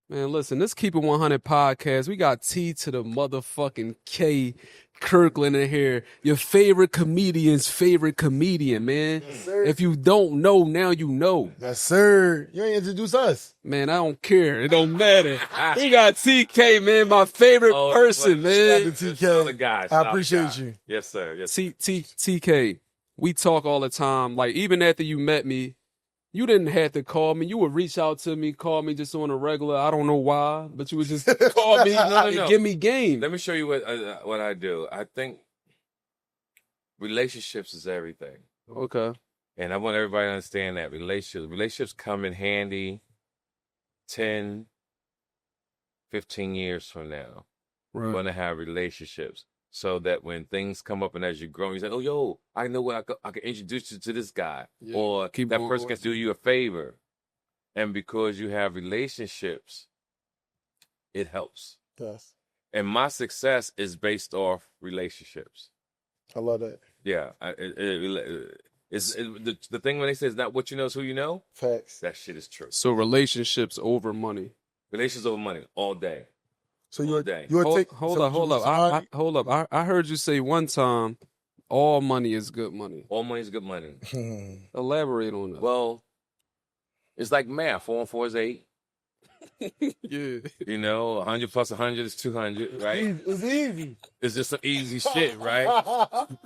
Man, listen, this Keep It 100 podcast. We got T to the motherfucking K, Kirkland in here. Your favorite comedian's favorite comedian, man. Yes, sir. If you don't know, now you know. Yes, sir. You ain't introduce us. Man, I don't care. It don't matter. We got TK, man, my favorite person, man. Shout out to TK. Guy. I appreciate you. Yes, sir. Yes. TK, we talk all the time. Like, even after you met me, you didn't have to call me. You would reach out to me, call me just on a regular. I don't know why, but you would just call me and give me game. Let me show you what I do. I think relationships is everything. Okay. And I want everybody to understand that relationships come in handy 10, 15 years from now. Right. We're going to have relationships so that when things come up and as you grow, you say, oh, yo, I know what I can introduce you to this guy. Yeah. Or Keep that going, person can do you a favor. And because you have relationships, it helps. Yes. And my success is based off relationships. I love that. Yeah. The thing when they say it's not what you know, it's who you know. Facts. That shit is true. So relationships over money. Relationships over money all day. So all day. Hold up. I heard you say one time, all money is good money. All money is good money. Elaborate on that. Well, it's like math. 4 and 4 is 8. Yeah. You know, 100 plus 100 is 200, right? It's easy. It's just some easy shit, right?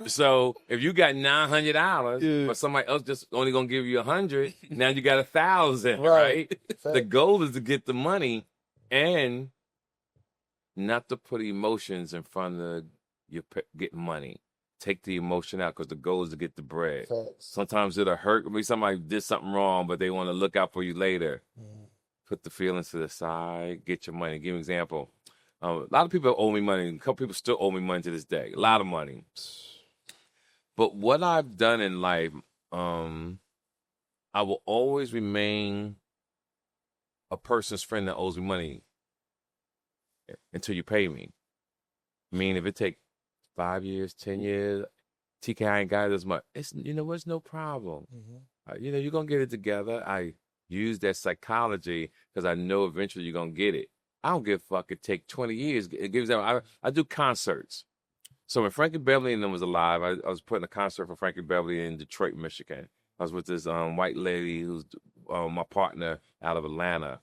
So if you got $900, Yeah. but somebody else just only gonna give you 100, now you got 1,000, Right. right? Fact. The goal is to get the money and not to put emotions in front of you getting money. Take the emotion out because the goal is to get the bread. Facts. Sometimes it'll hurt. Maybe somebody did something wrong, but they want to look out for you later. Put the feelings to the side. Get your money. Give an example. A lot of people owe me money. A couple people still owe me money to this day. A lot of money. But what I've done in life, I will always remain a person's friend that owes me money until you pay me. I mean, if it takes 5 years, 10 years, TK, I ain't got it as much. It's no problem. You're gonna get it together. I use that psychology because I know eventually you're gonna get it. I don't give a fuck. It take 20 years. It gives them. I do concerts. So when Frankie Beverly and them was alive, I was putting a concert for Frankie Beverly in Detroit, Michigan. I was with this white lady who's my partner out of Atlanta,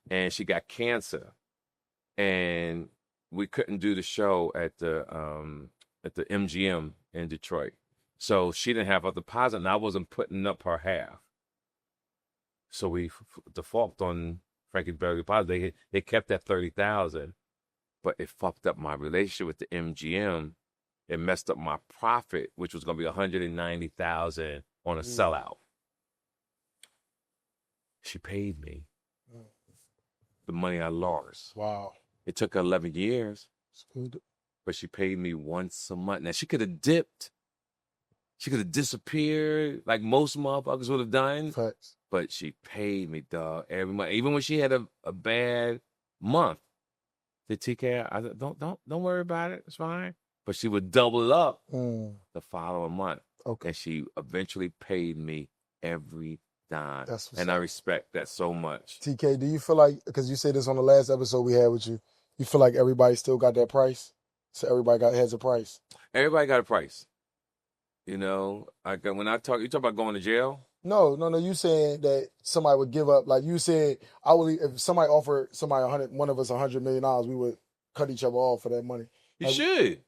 and she got cancer, and we couldn't do the show at the MGM in Detroit. So she didn't have a deposit, and I wasn't putting up her half. So we defaulted on Frankie Beverly deposit. They kept that $30,000, but it fucked up my relationship with the MGM. It messed up my profit, which was going to be $190,000 on a sellout. She paid me the money I lost. Wow. It took her 11 years, but she paid me once a month. Now, she could have dipped. She could have disappeared like most motherfuckers would have done. Facts. But she paid me, dog, every month. Even when she had a bad month. The TK, I said, don't worry about it. It's fine. But she would double up the following month. Okay. And she eventually paid me every dime. That's what's and up. I respect that so much. TK, do you feel like, because you said this on the last episode we had with you, you feel like everybody still got that price? So everybody has a price? Everybody got a price. You know, you talk about going to jail? No. You saying that somebody would give up. Like you said, if somebody offered one of us $100 million, we would cut each other off for that money. You should.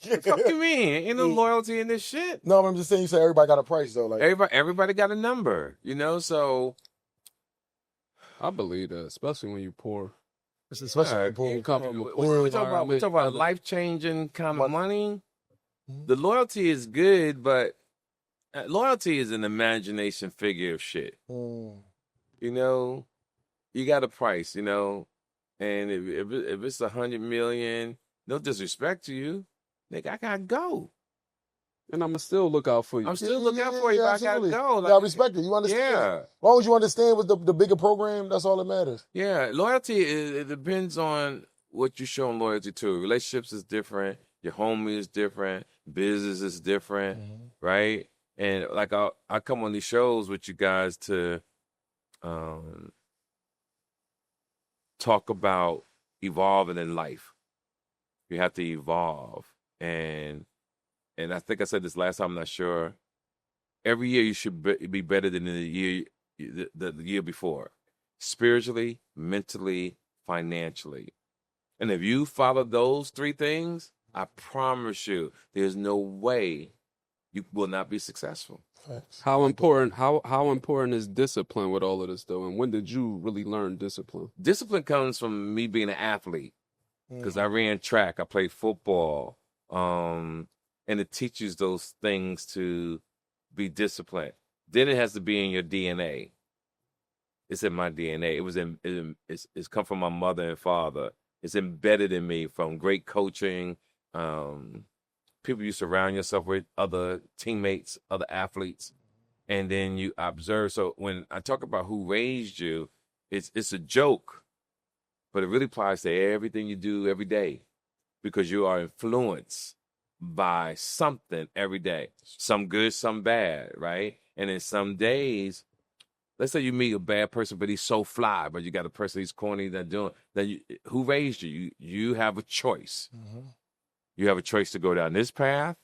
What the fuck you mean? Ain't no loyalty in this shit. No, I'm just saying you said everybody got a price though. Like everybody got a number, so I believe that, especially when you're poor. Especially we talk about life-changing kind of money. The loyalty is good, but loyalty is an imagination figure of shit. You got a price, and if it's 100 million, no disrespect to you, nigga, I gotta go. And I'm going to still look out for you. I'm still looking out for you, but absolutely. I gotta go. I respect it. You understand? Yeah. As long as you understand with the bigger program, that's all that matters. Yeah, loyalty, it depends on what you're showing loyalty to. Relationships is different. Your homie is different. Business is different, right? And like I come on these shows with you guys to talk talk about evolving in life. You have to evolve. And I think I said this last time, I'm not sure. Every year you should be better than the year before. Spiritually, mentally, financially. And if you follow those three things, I promise you, there's no way you will not be successful. Facts. How important is discipline with all of this though? And when did you really learn discipline? Discipline comes from me being an athlete because I ran track, I played football, and it teaches those things to be disciplined. Then it has to be in your DNA. It's in my DNA. It's come from my mother and father. It's embedded in me from great coaching. People you surround yourself with, other teammates, other athletes, and then you observe. So when I talk about who raised you, it's a joke, but it really applies to everything you do every day because you are influenced by something every day. Some good, some bad, right? And in some days, let's say you meet a bad person, but he's so fly, but you got a person he's corny that doing that. Who raised you? You have a choice. Mm-hmm. You have a choice to go down this path,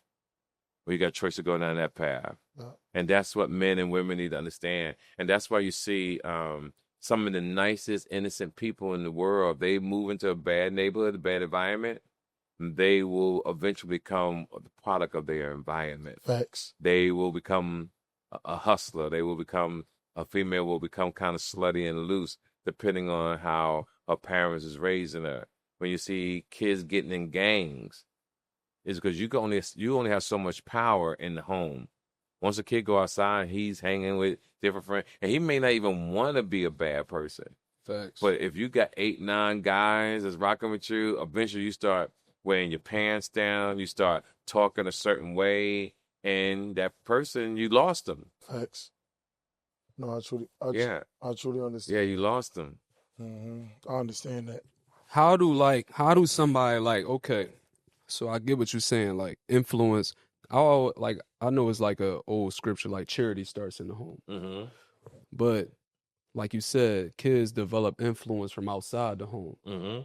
or you got a choice to go down that path. Yeah. And that's what men and women need to understand. And that's why you see some of the nicest, innocent people in the world, they move into a bad neighborhood, a bad environment, they will eventually become the product of their environment. Facts. They will become a hustler. They will become, a female will become kind of slutty and loose, depending on how her parents is raising her. When you see kids getting in gangs, it's because you only have so much power in the home. Once a kid go outside, he's hanging with different friends, and he may not even want to be a bad person. Facts. But if you got 8, 9 guys that's rocking with you, eventually you start wearing your pants down, you start talking a certain way, and that person, you lost them. Facts. No, I truly understand. Yeah, you lost them. Mm-hmm. I understand that. How do somebody okay, so I get what you're saying, like influence. I know it's like a old scripture, like charity starts in the home. Mm-hmm. But like you said, kids develop influence from outside the home. Mm-hmm.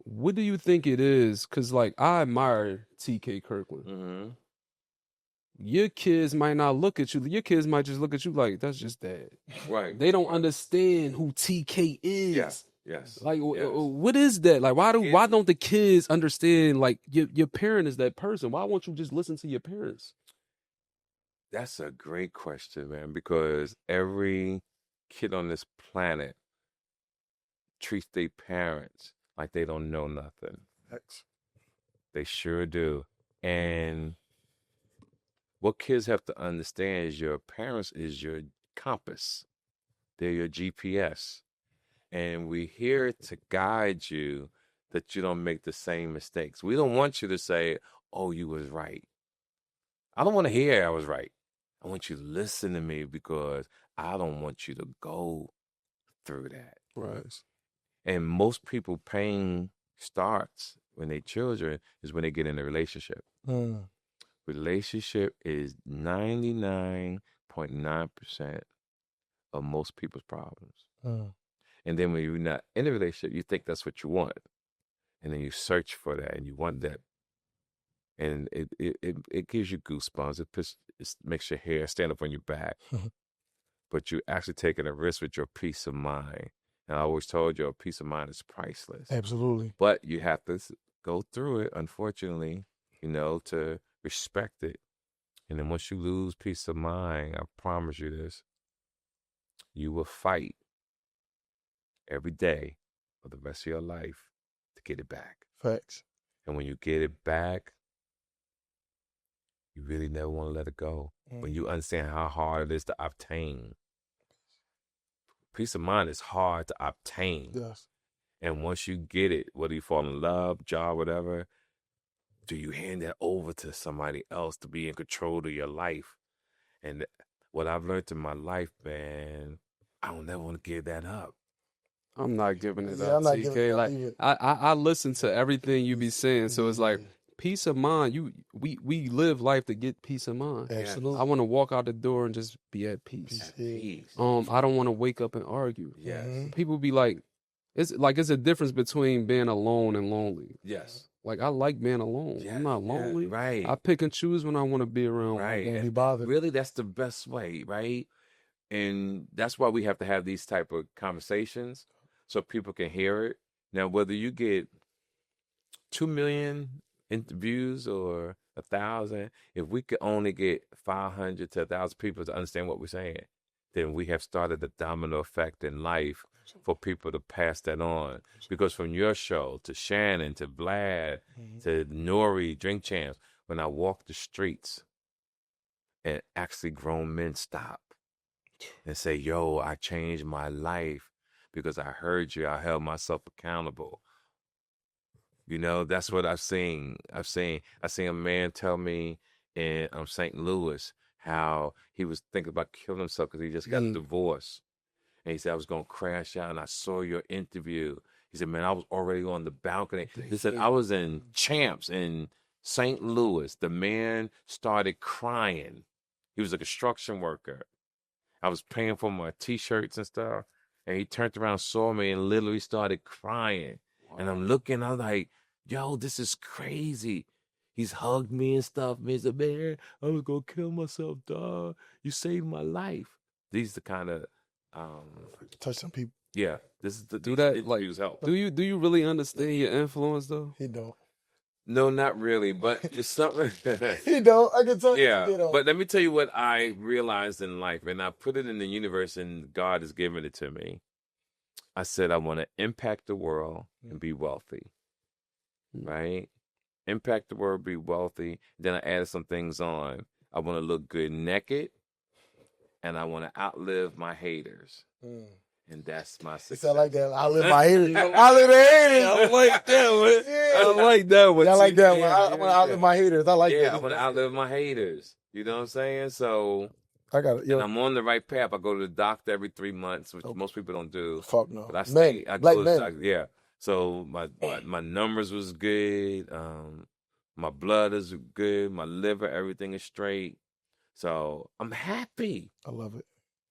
What do you think it is? Because like I admire TK Kirkland. Mm-hmm. Your kids might not look at you. Your kids might just look at you like that's just dad. Right. They don't understand who TK is. Yes. Yes. Like, yes. what is that? Like, why don't the kids understand? Like, your parent is that person. Why won't you just listen to your parents? That's a great question, man, because every kid on this planet treats their parents like they don't know nothing. Facts. They sure do. And what kids have to understand is your parents is your compass. They're your GPS. And we're here to guide you that you don't make the same mistakes. We don't want you to say, oh, you was right. I don't want to hear I was right. I want you to listen to me because I don't want you to go through that. Right. And most people pain starts when they're children is when they get in a relationship. Mm. Relationship is 99.9% of most people's problems. Mm. And then when you're not in a relationship, you think that's what you want. And then you search for that and you want that. And it gives you goosebumps. It makes your hair stand up on your back. But you're actually taking a risk with your peace of mind. And I always told you, peace of mind is priceless. Absolutely. But you have to go through it, unfortunately, to respect it. And then once you lose peace of mind, I promise you this, you will fight every day for the rest of your life to get it back. Facts. And when you get it back, you really never want to let it go. When you understand how hard it is to obtain. Peace of mind is hard to obtain. Yes. And once you get it, whether you fall in love, job, whatever, do you hand that over to somebody else to be in control of your life? And what I've learned in my life, man, I don't never want to give that up. I'm not giving it Yeah, up, I'm not TK. giving it up Like either. I listen to everything you be saying, so it's like peace of mind. We live life to get peace of mind. Absolutely. I want to walk out the door and just be at peace. Yeah. Peace. I don't want to wake up and argue. Yes. Mhm. People be like, it's like it's a difference between being alone and lonely. Yes. Like I like being alone. Yeah, I'm not yeah, lonely. right. I pick and choose when I want to be around. Right. Don't be And bothered. really, that's the best way, right? And that's why we have to have these type of conversations so people can hear it. Now, whether you get 2 million interviews or 1,000, if we could only get 500 to 1,000 people to understand what we're saying, then we have started a domino effect in life for people to pass that on. Because from your show to Shannon to Vlad to Nori, Drink Champs, when I walk the streets and actually grown men stop and say, yo, I changed my life because I heard you. I held myself accountable. You know, that's what I've seen. I seen a man tell me in St. Louis how he was thinking about killing himself because he just got a divorce. And he said, I was going to crash out and I saw your interview. He said, man, I was already on the balcony. He said, I was in Champs in St. Louis. The man started crying. He was a construction worker. I was paying for my T-shirts and stuff. And he turned around, saw me, and literally started crying. Wow. And I'm looking, I'm like, yo, this is crazy. He's hugged me and stuff. He said, man, I was going to kill myself, dog. You saved my life. These are the kind of... touch some people. Yeah. This is the... Do that, like, help. do you really understand your influence, though? He don't. No, not really, but it's something... He don't. I can tell you. Yeah, He don't. but let me tell you what I realized in life, and I put it in the universe, and God has given it to me. I said I want to impact the world and be wealthy, right? Impact the world, be wealthy. Then I added some things on. I want to look good naked, and I want to outlive my haters. And that's my success. I like that. I live my haters. I live the haters. I like that one. Yeah. I like that one. I like that one. Yeah, I want to outlive my haters. I like that. Yeah, I want to outlive my haters. You know what I'm saying? So I got it. and I'm on the right path. I go to the doctor every 3 months, which most people don't do. Fuck no. But I Men. I Black go to men. the doctor. Yeah. So my numbers was good. My blood is good. My liver, everything is straight. So I'm happy. I love it.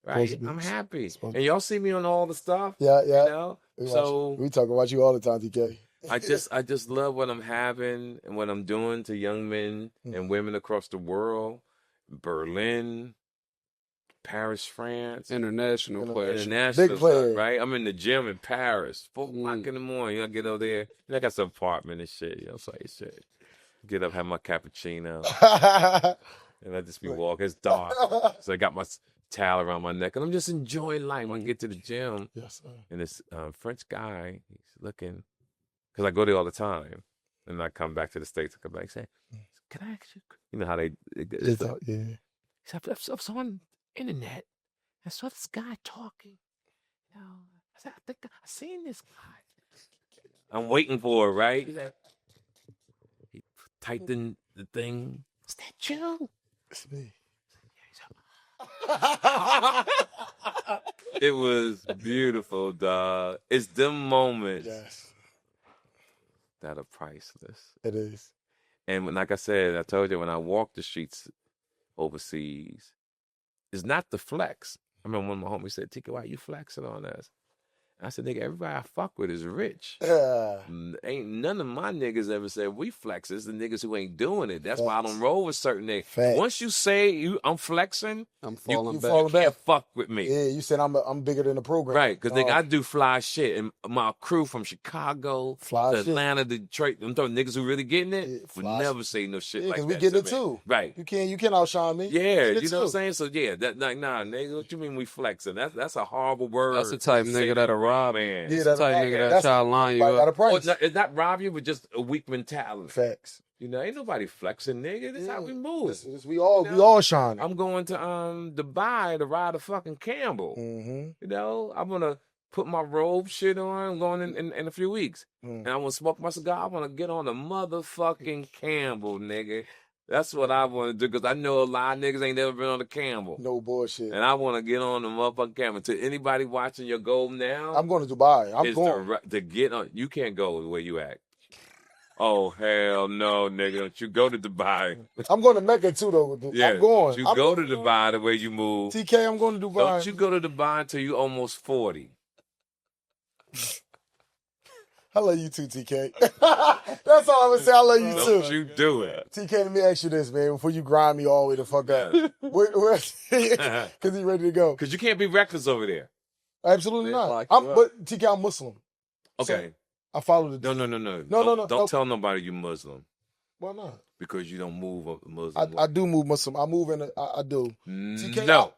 Right? I'm happy. And y'all see me on all the stuff. Yeah, yeah. You know? We talk about you all the time, TK. I just love what I'm having and what I'm doing to young men and women across the world. Berlin, Paris, France. International players. International, Big player. right? I'm in the gym in Paris. 4 o'clock in the morning. You know, I get over there. And I got some apartment and shit. You know, so I shit. Get up, have my cappuccino. And I just be walking. It's dark. So I got my towel around my neck. And I'm just enjoying life. When I get to the gym. Yes, sir. And this French guy, he's looking. Because I go there all the time. And I come back to the States. I come back and say, can I actually, you know how they, Yeah. I was on the internet. I saw this guy talking. You know, I said, I think I've seen this guy. I'm waiting for it, right? He typed in the thing. Is that you? It's me. It was beautiful, dog. It's them moments that are priceless. It is. And like I said, I told you, when I walk the streets overseas, it's not the flex. I remember when my homie said, Tika, why you flexing on us? I said, nigga, everybody I fuck with is rich. Yeah. Ain't none of my niggas ever said we flex. It's the niggas who ain't doing it. That's why I don't roll with certain niggas. Facts. Once you say I'm flexing, I'm falling back. falling back. can't fuck with me. Yeah, you said I'm bigger than the program. Right, because nigga, I do fly shit. And my crew from Chicago Fly to shit. Atlanta, Detroit, I'm talking niggas who really getting it, Yeah, would fly never say no shit Yeah, like because that. we getting it to me. too. Right. You can't outshine me. Yeah, Get it you know what I'm too. saying? So yeah, that like nah, nigga, what you mean we flexing? That's a horrible word. That's the type to nigga say that'll to a rob. man. Yeah, That's the type that's- nigga that that's- try to line you Right, got a up. price. It's not rob you, but just a weak mentality. Facts. You know, ain't nobody flexing, nigga. This how we move. We all shine. I'm going to Dubai to ride a fucking Campbell. Mm-hmm. You know, I'm gonna put my robe shit on. I'm going in a few weeks, and I want to smoke my cigar. I want to get on a motherfucking Campbell, nigga. That's what I want to do because I know a lot of niggas ain't never been on a Campbell, No bullshit. and I want to get on the motherfucking Campbell. To anybody watching your goal now, I'm going to Dubai. I'm is going. to get on. You can't go the way you act. Oh hell no, nigga! Don't you go to Dubai? I'm going to Mecca too, though. Yeah, I'm going. You I'm go to going. Dubai the way you move. TK, I'm going to Dubai. Don't you go to Dubai until you almost 40. I love you too, TK. That's all I'm gonna say. I love you Don't too. you do it. TK, let me ask you this, man, before you grind me all the way the fuck up. Because he ready to go. Because you can't be reckless over there. Absolutely not. lock you up. But TK, I'm Muslim. Okay. So I follow the. No. Don't tell nobody you Muslim. Why not? Because you don't move a Muslim. I do move Muslim. I move in. I do. TK, No.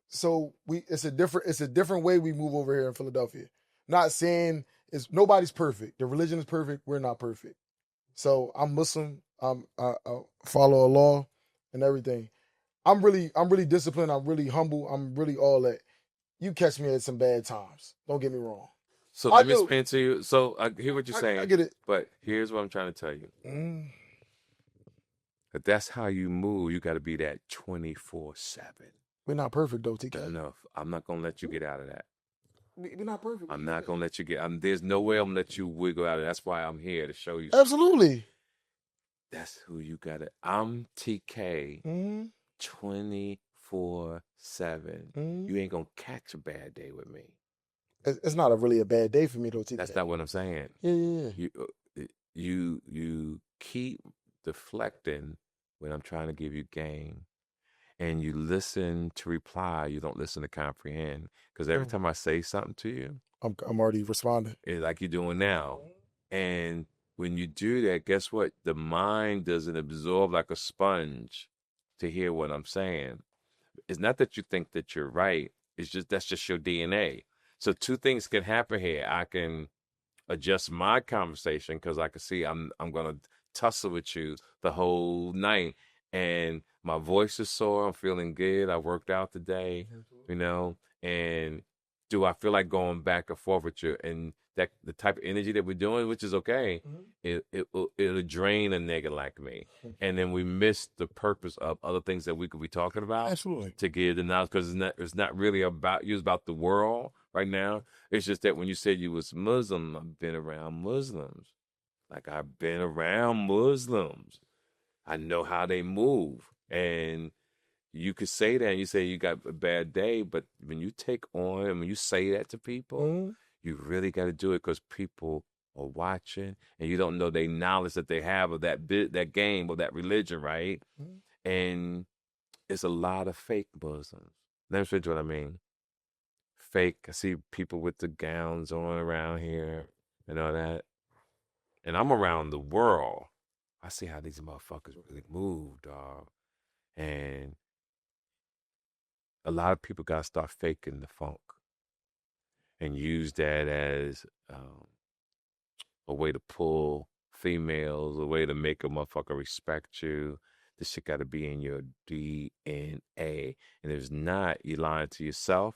So it's a different way we move over here in Philadelphia. Not saying nobody's perfect. The religion is perfect. We're not perfect. So I'm Muslim. I follow a law and everything. I'm really disciplined. I'm really humble. I'm really all that. You catch me at some bad times. Don't get me wrong. So let me explain to you. So I hear what you're saying. I get it. But here's what I'm trying to tell you. If that's how you move, you got to be that 24/7. We're not perfect though, TK. No, I'm not gonna let you get out of that. We're not perfect. I'm not gonna let you get. There's no way I'm gonna let you wiggle out of it. That's why I'm here to show you. Absolutely. That's who you got it. I'm TK. 24/7. You ain't gonna catch a bad day with me. It's not really a bad day for me though, TK. That's not what I'm saying. Yeah. You keep deflecting when I'm trying to give you game. And you listen to reply, you don't listen to comprehend. Because every time I say something to you, I'm already responding. It's like you're doing now. And when you do that, guess what? The mind doesn't absorb like a sponge to hear what I'm saying. It's not that you think that you're right. It's just that's just your DNA. So two things can happen here. I can adjust my conversation because I can see I'm gonna tussle with you the whole night. And my voice is sore. I'm feeling good. I worked out today, and do I feel like going back and forth with you? And that the type of energy that we're doing, which is okay, it'll drain a nigga like me. And then we miss the purpose of other things that we could be talking about. Absolutely. To give the knowledge, because it's not really about you. It's about the world right now. It's just that when you said you was Muslim, I've been around Muslims. Like I've been around Muslims. I know how they move. And you could say that and you say you got a bad day, but when you take on and when you say that to people, you really got to do it because people are watching and you don't know the knowledge that they have of that game or that religion, right? And it's a lot of fake Muslims. Let me show you what I mean. Fake. I see people with the gowns on around here and all that. And I'm around the world. I see how these motherfuckers really move, dog. And a lot of people got to start faking the funk and use that as a way to pull females, a way to make a motherfucker respect you. This shit got to be in your DNA. And if it's not, you're lying to yourself.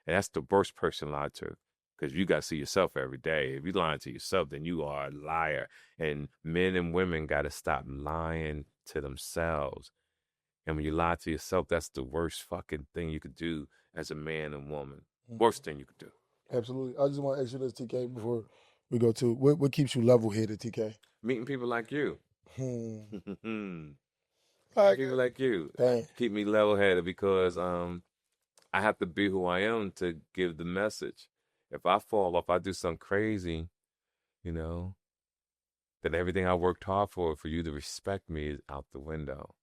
And that's the worst person to lie to. Because you got to see yourself every day. If you're lying to yourself, then you are a liar. And men and women got to stop lying to themselves. And when you lie to yourself, that's the worst fucking thing you could do as a man and woman. Worst thing you could do. Absolutely. I just want to ask you this, TK, before we go to what keeps you level-headed, TK? Meeting people like you. People like you. Dang. Keep me level-headed because I have to be who I am to give the message. If I fall off, I do something crazy, then everything I worked hard for you to respect me is out the window.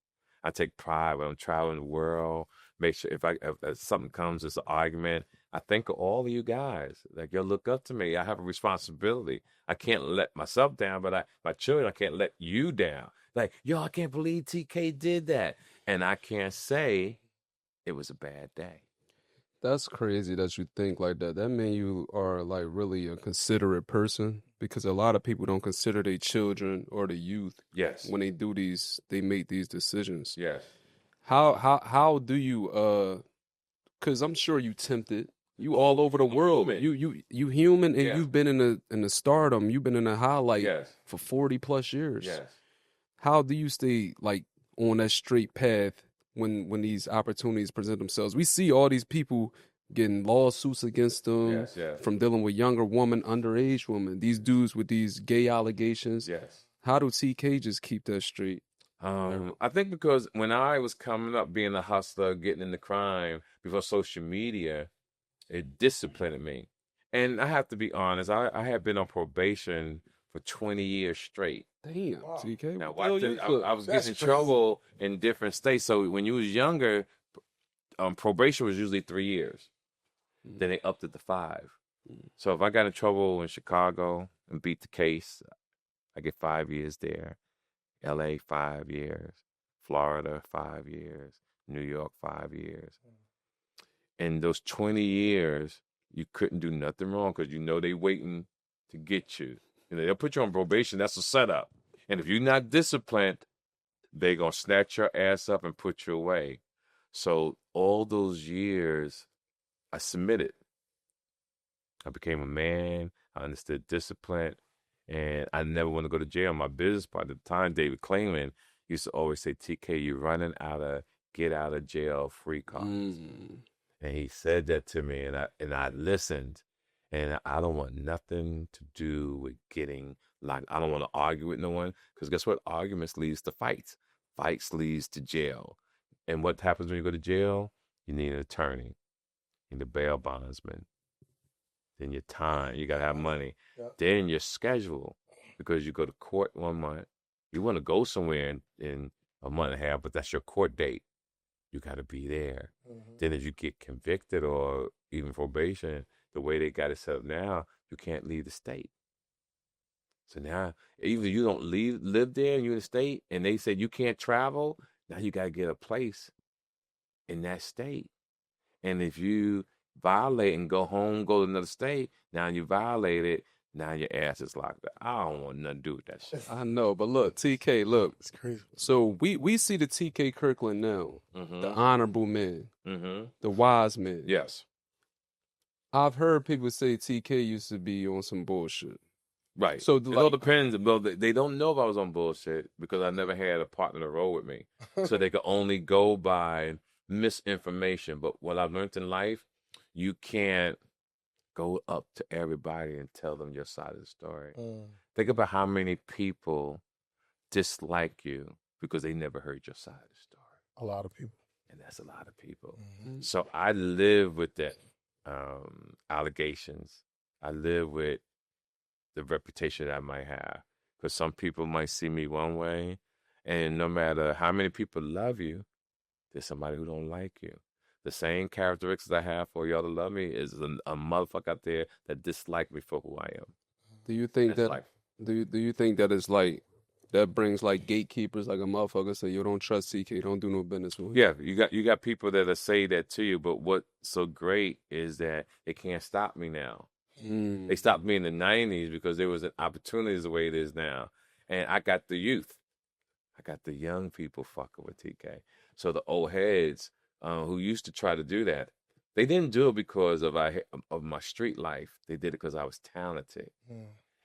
I take pride when I'm traveling the world. Make sure if something comes, it's an argument. I think of all of you guys. Like, you look up to me. I have a responsibility. I can't let myself down, but my children, I can't let you down. Like, I can't believe TK did that. And I can't say it was a bad day. That's crazy that you think like that. That means you are like really a considerate person because a lot of people don't consider their children or the youth. Yes. When they make these decisions. Yes. How do you because I'm sure you tempted. You all over the world. Human. You human and you've been in the stardom. You've been in the highlight for 40 plus years. Yes. How do you stay like on that straight path when these opportunities present themselves? We see all these people getting lawsuits against them from dealing with younger women, underage women, these dudes with these gay allegations. Yes. How do TK just keep that straight? I think because when I was coming up being a hustler, getting into crime before social media, it disciplined me. And I have to be honest, I have been on probation for 20 years straight. Damn, Wow. TK. Now, What the hell watch you this. for? I was That's getting in crazy. trouble in different states. So when you was younger, probation was usually 3 years. Then they upped it to 5. So if I got in trouble in Chicago and beat the case, I get 5 years there. LA, 5 years. Florida, 5 years. New York, 5 years. In those 20 years, you couldn't do nothing wrong because they waiting to get you. They'll put you on probation. That's a setup. And if you're not disciplined, they're going to snatch your ass up and put you away. So all those years, I submitted. I became a man. I understood discipline. And I never want to go to jail. My business partner at the time, David Clayman, used to always say, TK, you're running out of get out of jail free cards. And he said that to me, and I listened. And I don't want nothing to do with getting locked. I don't want to argue with no one, because guess what? Arguments leads to fights. Fights leads to jail. And what happens when you go to jail? You need an attorney. You need a bail bondsman. Then your time. You got to have money. Yep. Then your schedule, because you go to court 1 month. You want to go somewhere in a month and a half, but that's your court date. You got to be there. Then if you get convicted or even probation, the way they got it set up now, you can't leave the state. So now, even if you don't live there and you're in the state, and they said you can't travel, now you got to get a place in that state. And if you violate and go home, go to another state, now you violate it, now your ass is locked up. I don't want nothing to do with that shit. I know, but look, TK, look. It's crazy. So we see the TK Kirkland now, the honorable man, the wise man. Yes. I've heard people say TK used to be on some bullshit. Right. So It all depends. Well, they don't know if I was on bullshit because I never had a partner to roll with me. So they could only go by misinformation. But what I've learned in life, you can't go up to everybody and tell them your side of the story. Think about how many people dislike you because they never heard your side of the story. A lot of people. And that's a lot of people. So I live with that allegations. I live with the reputation that I might have. Because some people might see me one way, and no matter how many people love you, there's somebody who don't like you. The same characteristics I have for y'all to love me is a motherfucker out there that dislike me for who I am. Do you think That's that life. do you think that is like that brings like gatekeepers, like a motherfucker say you don't trust TK, don't do no business with him? Yeah, you got people that'll say that to you, but what's so great is that it can't stop me now. They stopped me in the 90s because there was an opportunity the way it is now. And I got the youth. I got the young people fucking with TK. So the old heads who used to try to do that, they didn't do it because of my street life. They did it because I was talented.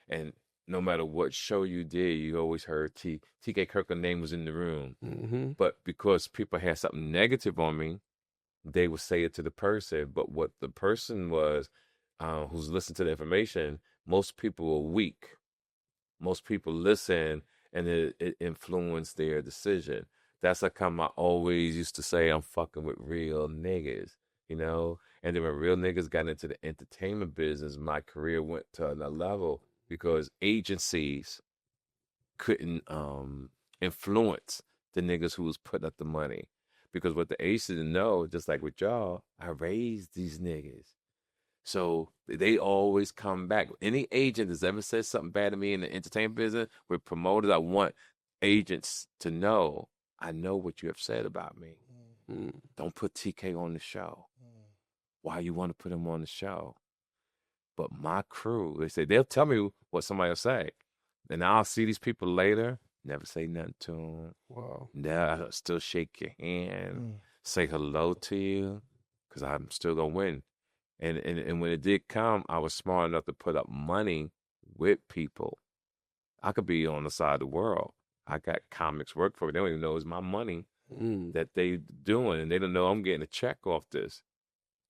And no matter what show you did, you always heard TK Kirkland's name was in the room. But because people had something negative on me, they would say it to the person. But what the person was, who's listened to the information, most people were weak. Most people listen, and it influenced their decision. That's how come I always used to say I'm fucking with real niggas, And then when real niggas got into the entertainment business, my career went to another level because agencies couldn't influence the niggas who was putting up the money. Because what the agencies didn't know, just like with y'all, I raised these niggas. So they always come back. Any agent that's ever said something bad to me in the entertainment business, with promoters, I want agents to know, I know what you have said about me. Don't put TK on the show. Why you want to put him on the show? But my crew, they'll tell me what somebody will say. And I'll see these people later, never say nothing to them. Wow. I'll still shake your hand, say hello to you, because I'm still going to win. And when it did come, I was smart enough to put up money with people. I could be on the side of the world. I got comics work for me. They don't even know it's my money that they doing, and they don't know I'm getting a check off this.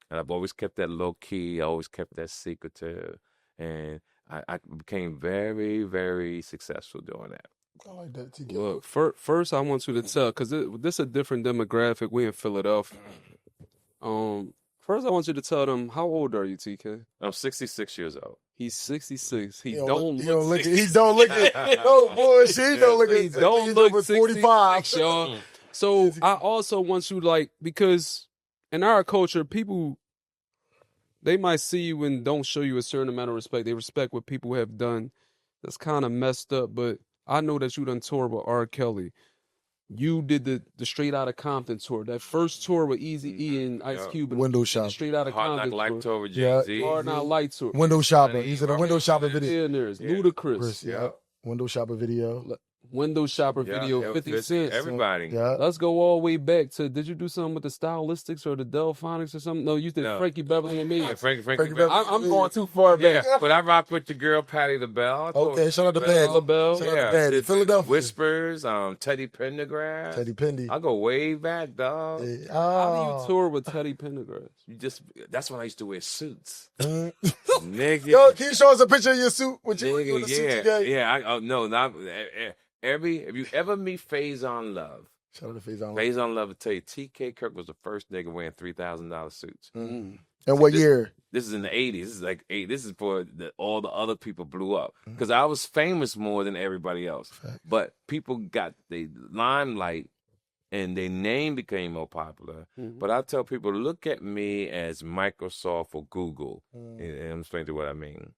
And I've always kept that low key. I always kept that secretive, and I became very, very successful doing that. I like that. TK. Look, first I want you to tell, because this is a different demographic. We in Philadelphia. First, I want you to tell them, how old are you, TK? I'm 66 years old. He's 66. He He don't he look don't look. 66. He don't look it. No bullshit. He don't look He it. don't He's look over 45, 45. y'all. So I also want you, like, because in our culture, people, they might see you and don't show you a certain amount of respect. They respect what people have done. That's kind of messed up. But I know that you done toured with R. Kelly. You did the Straight Outta Compton tour. That first tour with Eazy-E and Ice Cube. And Window the shop. Straight Outta Hard Knock Compton Life tour. tour with Yeah. Jay-Z. Hard Knock Light tour. Window shopper. Honey, He's in a Robert window shopper video. Millionaires. Yeah. Ludacris. Yeah. Window shopper video. Window shopper Yeah, video. yeah, 50 it's Cent. everybody. Yeah. Let's go all the way back to, did you do something with the Stylistics or the Delphonics or something? No, you did No. Frankie Beverly and me. Yeah, Frankie Beverly. I'm going too far back. Yeah, but I rocked with your girl Patti LaBelle. I told Okay, shout out to Patti Bad. LaBelle. Shout out Yeah. to Bad. Philadelphia. Whispers, Teddy Pendergrass. Teddy Pendy. I go way back, dog. Yeah. How do Oh. you tour with Teddy Pendergrass? That's when I used to wear suits. Mm. Nigga. Yo, can you show us a picture of your suit? With you Nigga, with the suit you yeah. got? Yeah, no, not if you ever meet Faison Love, Shout out to Faison. Faison Love will tell you TK Kirk was the first nigga wearing $3,000 suits. Mm. And what year? This is in the 80s. This is like this is for all the other people blew up Mm-hmm. because I was famous more than everybody else. Fact. But people got the limelight and their name became more popular. Mhm. But I tell people, look at me as Microsoft or Google, Mm. and I'm explaining to you what I mean.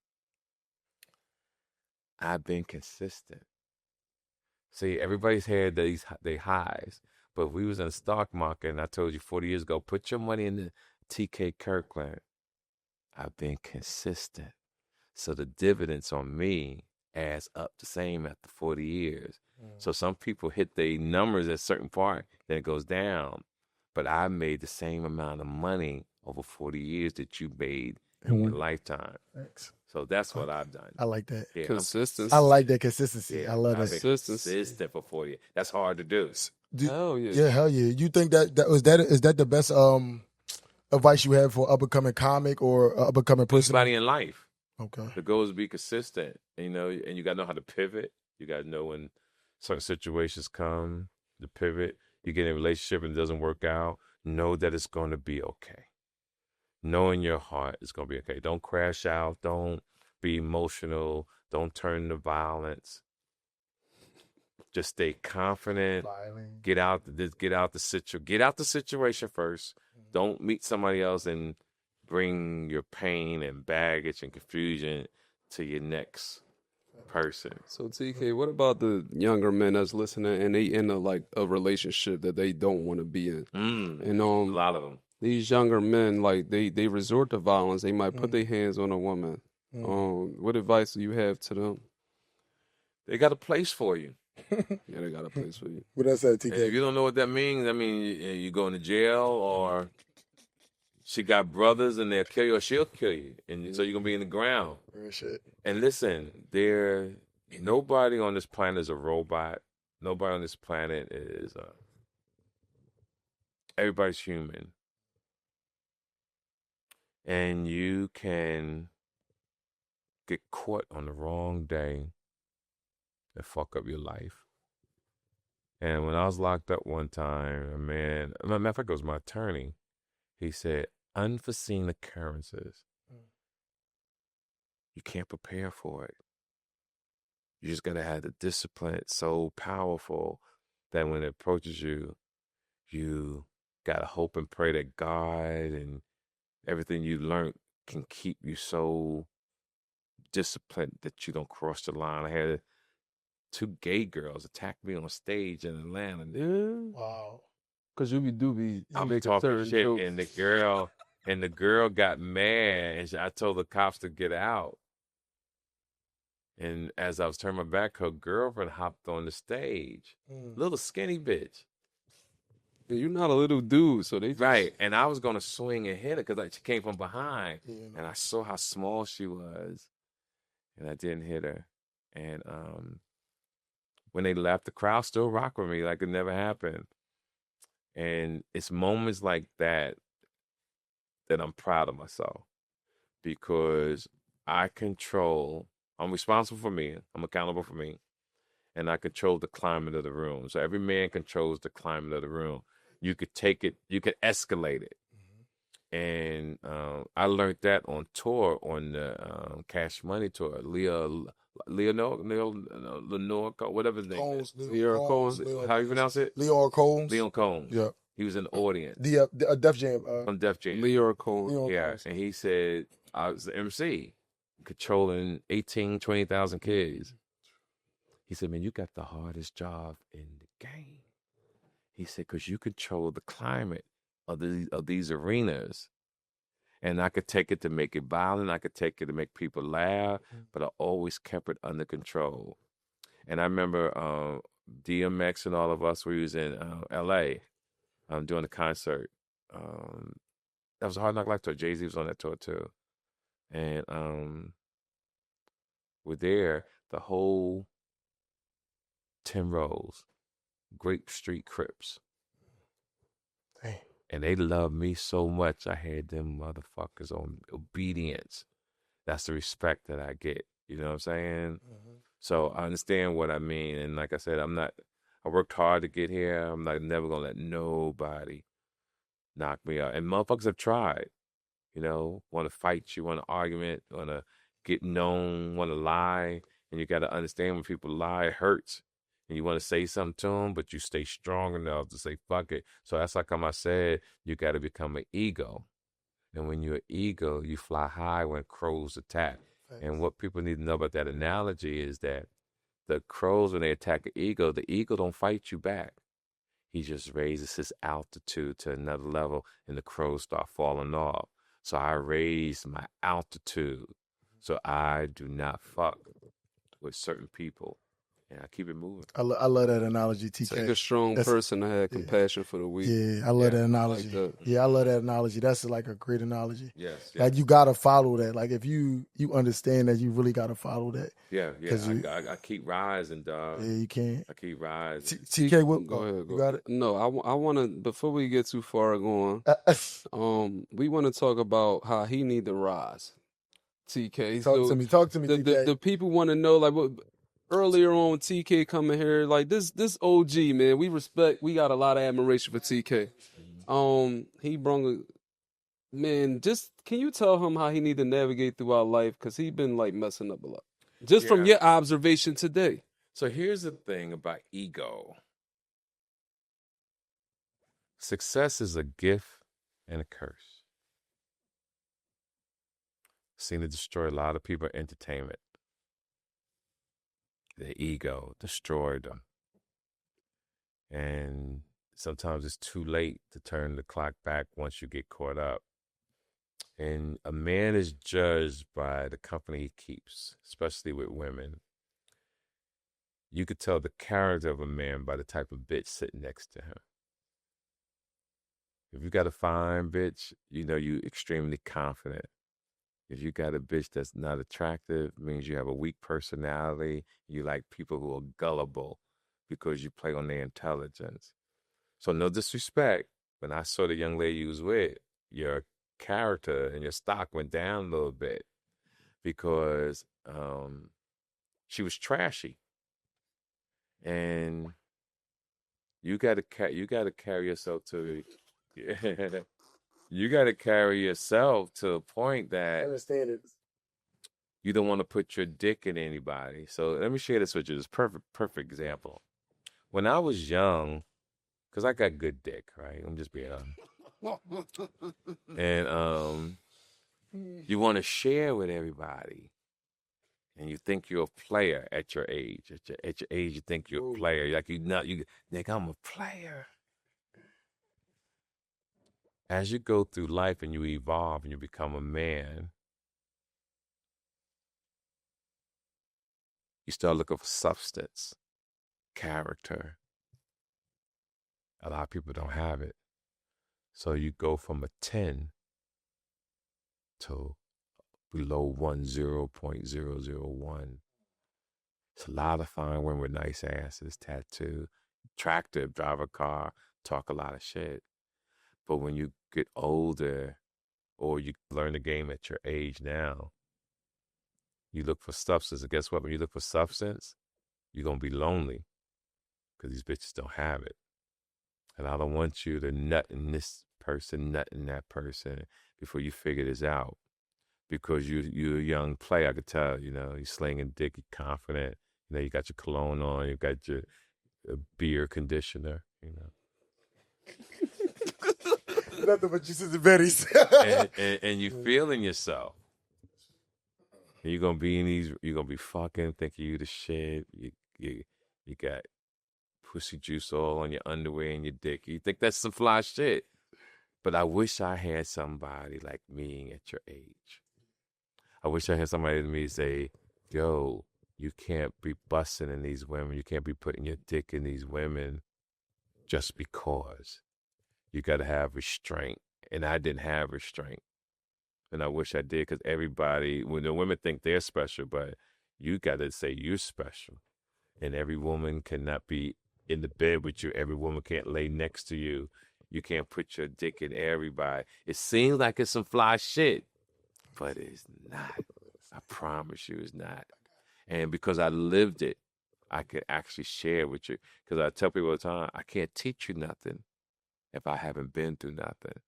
I've been consistent. See, everybody's had they highs, but if we was in the stock market, and I told you 40 years ago, put your money in the TK Kirkland. I've been consistent. So the dividends on me adds up the same after 40 years. So some people hit their numbers at a certain part, then it goes down. But I made the same amount of money over 40 years that you made in your lifetime. Thanks. So that's what I've done. I like that. Yeah, Consistency. I like that consistency. yeah, I love I've that. been Consistency. consistent for 40 years. That's hard to do. Hell yeah. Yeah, hell yeah. You think is that the best advice you have for up and coming comic or up and coming person? Everybody in life. Okay. The goal is to be consistent, and you got to know how to pivot. You got to know when certain situations come, to pivot. You get in a relationship and it doesn't work out, know that it's going to be okay. Know in your heart it's going to be okay. Don't crash out. Don't be emotional. Don't turn to violence. Just stay confident. Violent. Get out the situation first. Don't meet somebody else and bring your pain and baggage and confusion to your next person. So TK, what about the younger men that's listening and they in a relationship that they don't want to be in? And A lot of them. these younger men, like they resort to violence. They might put their hands on a woman. What advice do you have to them? They got a place for you. Yeah, they got a place for you. What that said, And if TK? you don't know what that means, I mean, you going to jail, or she got brothers and they'll kill you, or she'll kill you, and so you're gonna be in the ground. Real shit. And listen, nobody on this planet is a robot. Nobody on this planet is. Everybody's human, and you can get caught on the wrong day and fuck up your life. And when I was locked up one time, a man, as a matter of fact, it was my attorney. He said, unforeseen occurrences. You can't prepare for it. You just got to have the discipline. It's so powerful that when it approaches you, you got to hope and pray that God and everything you learned can keep you so disciplined that you don't cross the line. I had 2 gay girls attack me on stage in Atlanta. Yeah, Wow. because you do be I'm making talking certain shit, jokes. and the girl got mad, and I told the cops to get out. And as I was turning my back, her girlfriend hopped on the stage, little skinny bitch, Yeah, you're not a little dude, so they right? And I was gonna swing and hit her because she came from behind, Yeah. and I saw how small she was, and I didn't hit her. And when they left, the crowd still rocked with me like it never happened. And it's moments like that that I'm proud of myself, because I'm responsible for me, I'm accountable for me, and I control the climate of the room. So every man controls the climate of the room. You could take it, you could escalate it. And I learned that on tour, on the Cash Money tour. Lenore, whatever his name is. Leon Combs. How you pronounce it? Leon Combs. Leon Combs. Yeah. He was in the audience. The Def Jam. On Def Jam. Leon Combs. Yeah, and he said, I was the MC, controlling 18, 20,000 kids. He said, man, you got the hardest job in the game. He said, because you control the climate of these arenas. And I could take it to make it violent. I could take it to make people laugh, but I always kept it under control. And I remember DMX and all of us, we was in L.A. Doing a concert. That was a Hard Knock Life tour. Jay-Z was on that tour too. And we're there, the whole 10 rows, Grape Street Crips. Dang. And they loved me so much, I had them motherfuckers on obedience. That's the respect that I get. You know what I'm saying? Mm-hmm. So I understand what I mean. And like I said, I worked hard to get here. I'm never going to let nobody knock me out. And motherfuckers have tried, want to fight you, want to argument, want to get known, want to lie. And you got to understand when people lie, it hurts. And you want to say something to them, but you stay strong enough to say, fuck it. So that's like I said, you got to become an ego. And when you're an ego, you fly high when crows attack. Thanks. And what people need to know about that analogy is that the crows, when they attack an ego, the ego don't fight you back. He just raises his altitude to another level, and the crows start falling off. So I raise my altitude so I do not fuck with certain people. And I keep it moving. I love that analogy, TK. Take a strong person to have compassion for the weak. Yeah, I love that analogy. I love that analogy. That's like a great analogy. Yes. Like you gotta follow that. Like if you understand that, you really gotta follow that. Yeah. I keep rising, dog. Yeah, you can. I keep rising. TK, go ahead. You got it? No, I want to. Before we get too far going, we want to talk about how he need to rise. TK, talk to me. TK. The people want to know like what. Earlier on, TK coming here, like this OG, man, we got a lot of admiration for TK. He brung just can you tell him how he need to navigate throughout life? Because he been like messing up a lot. Just from your observation today. So here's the thing about ego. Success is a gift and a curse. Seen to destroy a lot of people in entertainment. The ego destroyed them. And sometimes it's too late to turn the clock back once you get caught up. And a man is judged by the company he keeps, especially with women. You could tell the character of a man by the type of bitch sitting next to him. If you got a fine bitch, you extremely confident. If you got a bitch that's not attractive, it means you have a weak personality. You like people who are gullible because you play on their intelligence. So no disrespect, when I saw the young lady you was with, your character and your stock went down a little bit because she was trashy. And you got to carry yourself to you got to carry yourself to a point that I understand it. You don't want to put your dick in anybody. So let me share this with you. This perfect example. When I was young, because I got good dick, right? I'm just being honest. And you want to share with everybody. And you think you're a player at your age. At your age, you think you're a player. Like you think I'm a player. As you go through life and you evolve and you become a man, you start looking for substance, character. A lot of people don't have it. So you go from a 10 to below 0.001. It's a lot of fine women with nice asses, tattoo, attractive, drive a car, talk a lot of shit. But when you get older or you learn the game at your age now, you look for substance. And guess what? When you look for substance, you're going to be lonely because these bitches don't have it. And I don't want you to nut in this person, nutting that person before you figure this out. Because you're a young player, I could tell, you're slinging dick, you're confident, you got your cologne on, you got your beer conditioner, Nothing but juices and berries. and you feeling yourself. And you're gonna be you're gonna be fucking, thinking you the shit. You got pussy juice all on your underwear and your dick. You think that's some fly shit. But I wish I had somebody like me at your age. I wish I had somebody to me say, yo, you can't be busting in these women. You can't be putting your dick in these women just because. You got to have restraint. And I didn't have restraint. And I wish I did, because everybody, when the women think they're special, but you got to say you're special. And every woman cannot be in the bed with you. Every woman can't lay next to you. You can't put your dick in everybody. It seems like it's some fly shit, but it's not. I promise you it's not. And because I lived it, I could actually share with you. Because I tell people all the time, I can't teach you nothing if I haven't been through nothing.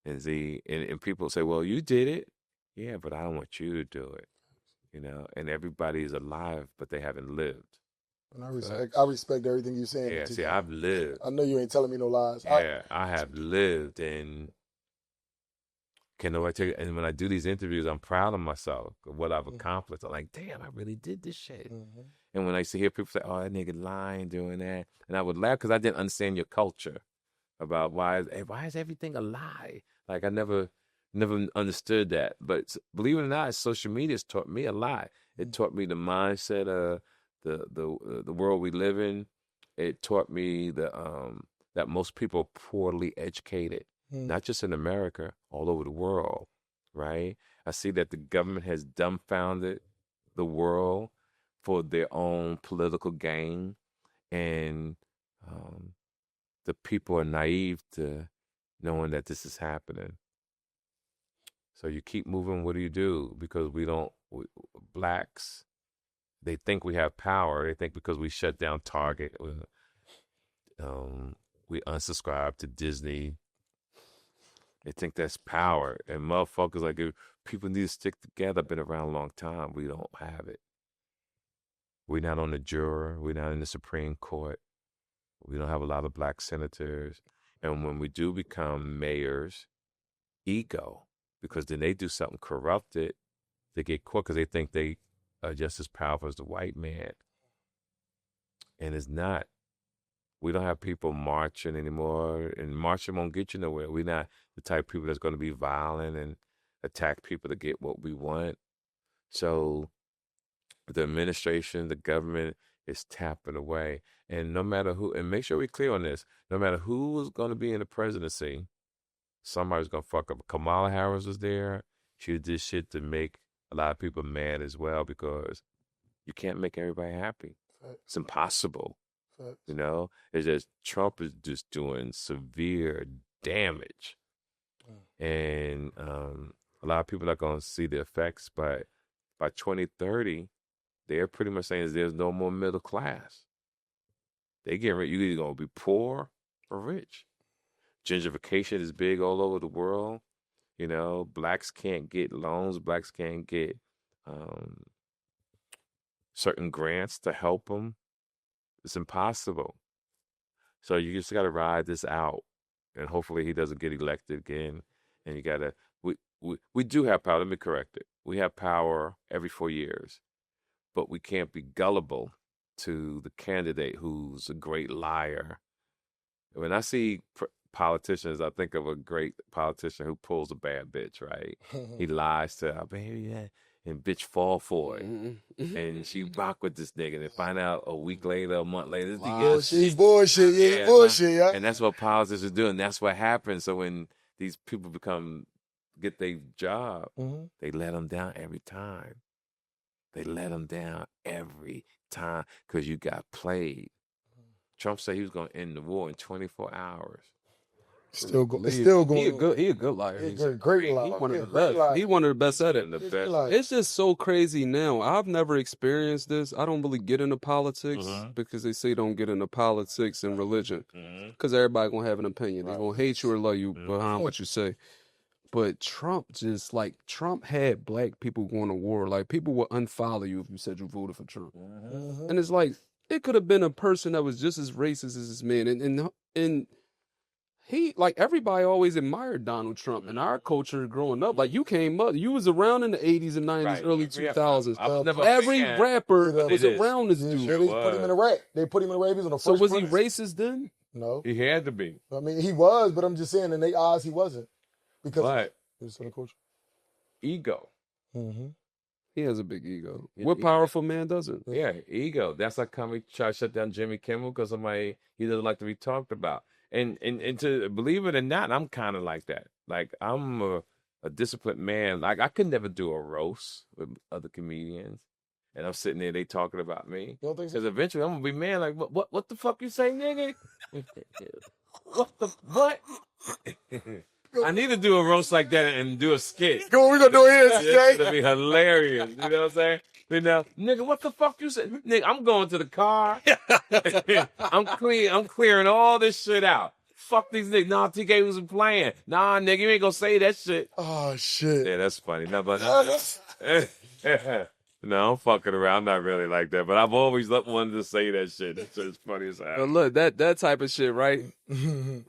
And people say, well, you did it. Yeah, but I don't want you to do it. And everybody's alive, but they haven't lived. And I respect everything you're saying. Yeah, see, I've lived. I know you ain't telling me no lies. Yeah, I have lived, and can nobody tell you? And when I do these interviews, I'm proud of myself, of what I've accomplished. I'm like, damn, I really did this shit. Mm-hmm. And when I used to hear people say, oh, that nigga lying, doing that, and I would laugh because I didn't understand your culture about why is everything a lie? Like, I never understood that. But believe it or not, social media has taught me a lot. It taught me the mindset of the world we live in. It taught me that most people are poorly educated, not just in America, all over the world, right? I see that the government has dumbfounded the world for their own political gain, and the people are naive to knowing that this is happening. So you keep moving. What do you do? Because blacks, they think we have power. They think because we shut down Target, we unsubscribe to Disney. They think that's power. And motherfuckers, like, if people need to stick together. Been around a long time. We don't have it. We're not on the juror. We're not in the Supreme Court. We don't have a lot of black senators. And when we do become mayors, ego, because then they do something corrupted, they get caught because they think they are just as powerful as the white man. And it's not. We don't have people marching anymore, and marching won't get you nowhere. We're not the type of people that's going to be violent and attack people to get what we want. So the administration, the government is tapping away. And no matter who, and make sure we're clear on this, no matter who is going to be in the presidency, somebody's going to fuck up. Kamala Harris was there. She did shit to make a lot of people mad as well, because you can't make everybody happy. It's impossible. It's just Trump is just doing severe damage. And a lot of people are going to see the effects, but by 2030, they're pretty much saying there's no more middle class. They get rich. You're either going to be poor or rich. Gentrification is big all over the world. Blacks can't get loans. Blacks can't get certain grants to help them. It's impossible. So you just got to ride this out, and hopefully he doesn't get elected again. And you got to. We do have power. Let me correct it. We have power every 4 years, but we can't be gullible to the candidate who's a great liar. When I see politicians, I think of a great politician who pulls a bad bitch, right? He lies to her, baby, and bitch fall for it. And she rock with this nigga, and find out a week later, a month later, this nigga bullshit. And that's what politicians are doing. That's what happens. So when these people get their job, they let them down every time. They let them down every time because you got played. Trump said he was going to end the war in 24 hours. It's still going. He a good liar. He's a great liar. He one of the Great best. liar. He one of the best at it. The Great best. liar. It's just so crazy now. I've never experienced this. I don't really get into politics because they say don't get into politics and religion because everybody gonna have an opinion. They're gonna hate you or love you behind what you say. But Trump Trump had black people going to war. Like people would unfollow you if you said you voted for Trump. And it's like it could have been a person that was just as racist as this man. And he, like, everybody always admired Donald Trump in our culture growing up. Like, you came up, you was around in the 80s and 90s, Right. early 2000s. I was never a Every fan. rapper But was around this Yeah, dude. they put him in a rack. They put him in a rack. He was on the So first was he premise. racist then? No. He had to be. I mean, he was, but I'm just saying, in their eyes, he wasn't. Because But he was in the culture. ego. Mm-hmm. He has a big ego. Yeah, What he- powerful man doesn't? Yeah, ego. That's like how we try to shut down Jimmy Kimmel because somebody he doesn't like to be talked about. And to believe it or not, I'm kind of like that. Like I'm a disciplined man. Like I could never do a roast with other comedians, and I'm sitting there, they talking about me. You don't think so? Because eventually I'm gonna be mad. Like what the fuck you say, nigga? what? I need to do a roast like that and do a skit. Come on, we're going to do it It's here, gonna be hilarious. You know what I'm saying? You know, nigga, what the fuck you said? Nigga, I'm going to the car. I'm clearing all this shit out. Fuck these niggas. Nah, TK wasn't playing. Nah, nigga, you ain't gonna say that shit. Oh, shit. Yeah, that's funny. No, but no, I'm fucking around. I'm not really like that. But I've always wanted to say that shit. It's just funny as hell. But look, that type of shit, right?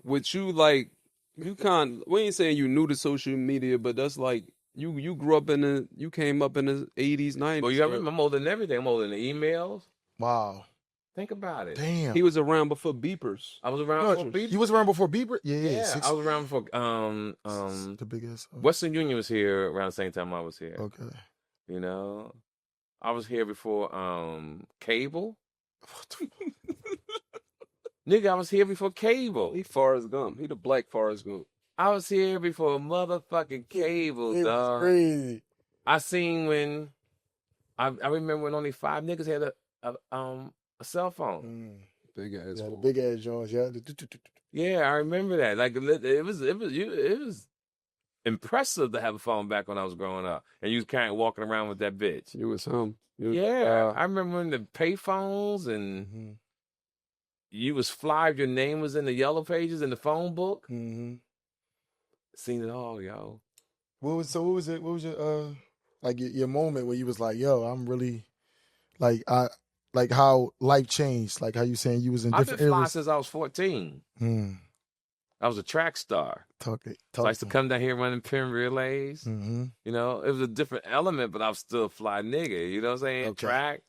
With you, like, you can't, we ain't saying you new to social media, but that's like, you grew up you came up in the 80s, 90s. Well, you gotta remember, I'm older than everything. I'm older than the emails. Wow. Think about it. Damn. He was around before beepers. I was around for He was around before Bieber? Yeah. Yeah, I was around for the biggest. Western Union was here around the same time I was here. Okay. You know, I was here before cable. Nigga, I was here before cable. He Forrest Gump. He the black Forrest Gump. I was here before motherfucking cable, It was dog. crazy. I seen when I remember when only 5 niggas had a cell phone. Big ass. Yeah, the phone. big ass Jones. Yeah. Yeah, I remember that. Like it was impressive to have a phone back when I was growing up, and you was kind of walking around with that bitch. You was him. You was, Yeah, I remember when the pay phones and Mm-hmm. you was fly. Your name was in the yellow pages in the phone book. Mm-hmm. Seen it all, yo. What was it? What was your like your moment where you was like, yo, I'm really like how life changed, like how you saying you was in I've different been fly eras. since I was 14. I was a track star. Talk it. So I used to come down here running pin relays. Mm-hmm. You know, it was a different element, but I was still a fly nigga. You know what I'm saying? Okay. Track.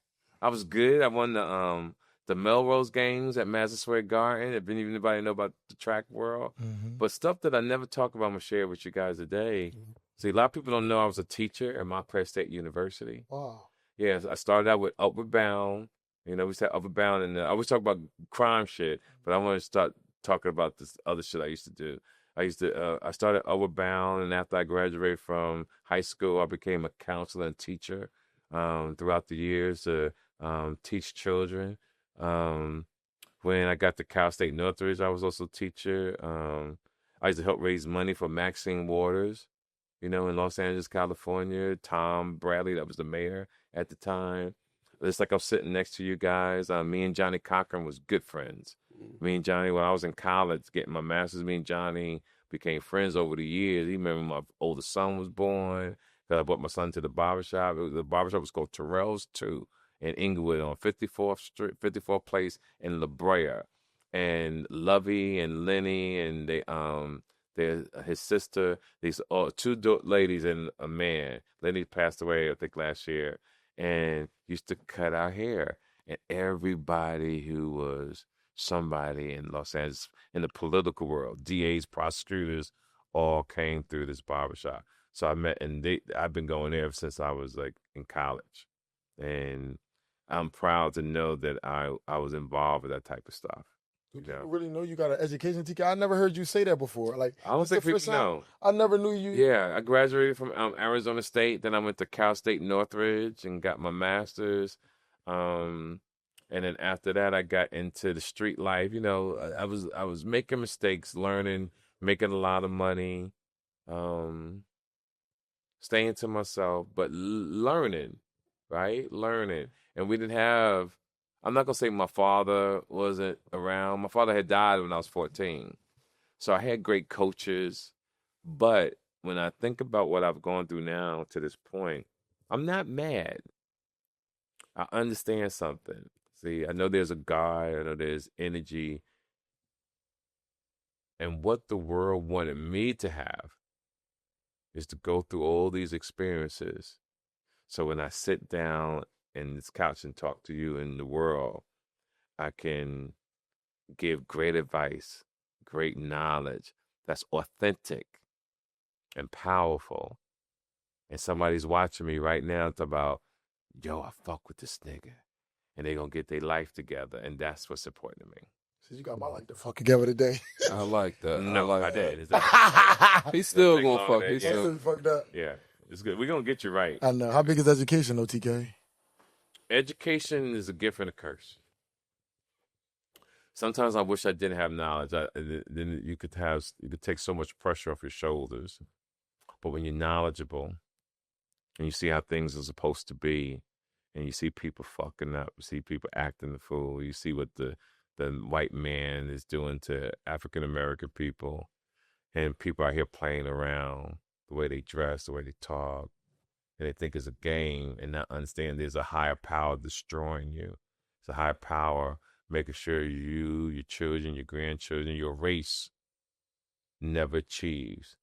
I was good. I won the Melrose games at Madison Square Garden. If anybody know about the track world. Mm-hmm. But stuff that I never talk about, I'm going to share with you guys today. See, a lot of people don't know I was a teacher at Montclair State University. Wow. Yes, I started out with Upward Bound. You know, we said Upward Bound, and I always talk about crime shit, but I want to start talking about this other shit I used to do. I started Upward Bound, and after I graduated from high school, I became a counselor and teacher throughout the years to teach children. When I got to Cal State Northridge, I was also a teacher. I used to help raise money for Maxine Waters, you know, in Los Angeles, California. Tom Bradley, that was the mayor at the time. It's like I was sitting next to you guys. Me and Johnny Cochran was good friends. Me and Johnny, when I was in college getting my master's, me and Johnny became friends over the years. He remember my oldest son was born. I brought my son to the barbershop. The barbershop was called Terrell's 2 in Inglewood on 54th Street, 54th Place in La Brea. And Lovey and Lenny and his sister, these two ladies and a man. Lenny passed away, I think, last year, and used to cut our hair. And everybody who was somebody in Los Angeles, in the political world, DAs, prosecutors, all came through this barbershop. So I met, and I've been going there since I was like in college. And I'm proud to know that I was involved with that type of stuff. Do people really know you got an education, TK? I never heard you say that before. Like, I don't think people know. I never knew you. Yeah, I graduated from Arizona State. Then I went to Cal State Northridge and got my master's. And then after that, I got into the street life. You know, I was making mistakes, learning making a lot of money, staying to myself, but learning, right? Learning. And we didn't have, I'm not going to say my father wasn't around. My father had died when I was 14. So I had great coaches. But when I think about what I've gone through now to this point, I'm not mad. I understand something. See, I know there's a God, I know there's energy. And what the world wanted me to have is to go through all these experiences. So when I sit down in this couch and talk to you in the world, I can give great advice, great knowledge that's authentic and powerful. And somebody's watching me right now talk about, yo, I fuck with this nigga. And they're going to get their life together. And that's what's important to me. So you got my life to fuck together today. I like that. No, I I like that. did. He's still gonna fuck. He's Yeah. still. Fucked up. Yeah, it's good. We're going to get you right. I know. How big is education, though, TK? Education is a gift and a curse. Sometimes I wish I didn't have knowledge. Then you could take so much pressure off your shoulders. But when you're knowledgeable and you see how things are supposed to be, and you see people fucking up, you see people acting the fool, you see what the white man is doing to African American people, and people out here playing around, the way they dress, the way they talk, and they think it's a game and not understand there's a higher power destroying you. It's a higher power making sure you, your children, your grandchildren, your race never achieves.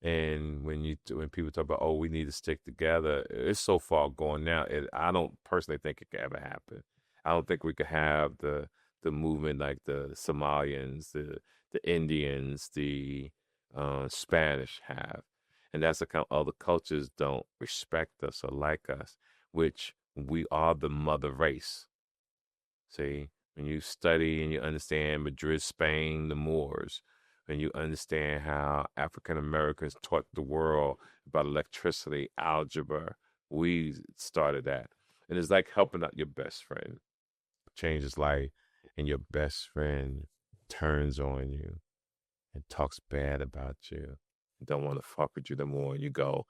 And when people talk about, oh, we need to stick together, it's so far gone now. I don't personally think it could ever happen. I don't think we could have the movement like the Somalians, the Indians, the Spanish have. And that's the kind of other cultures don't respect us or like us, which we are the mother race. See, when you study and you understand Madrid, Spain, the Moors, and you understand how African Americans taught the world about electricity, algebra, we started that. And it's like helping out your best friend, change his life, and your best friend turns on you and talks bad about you, and don't want to fuck with you no more. And you go,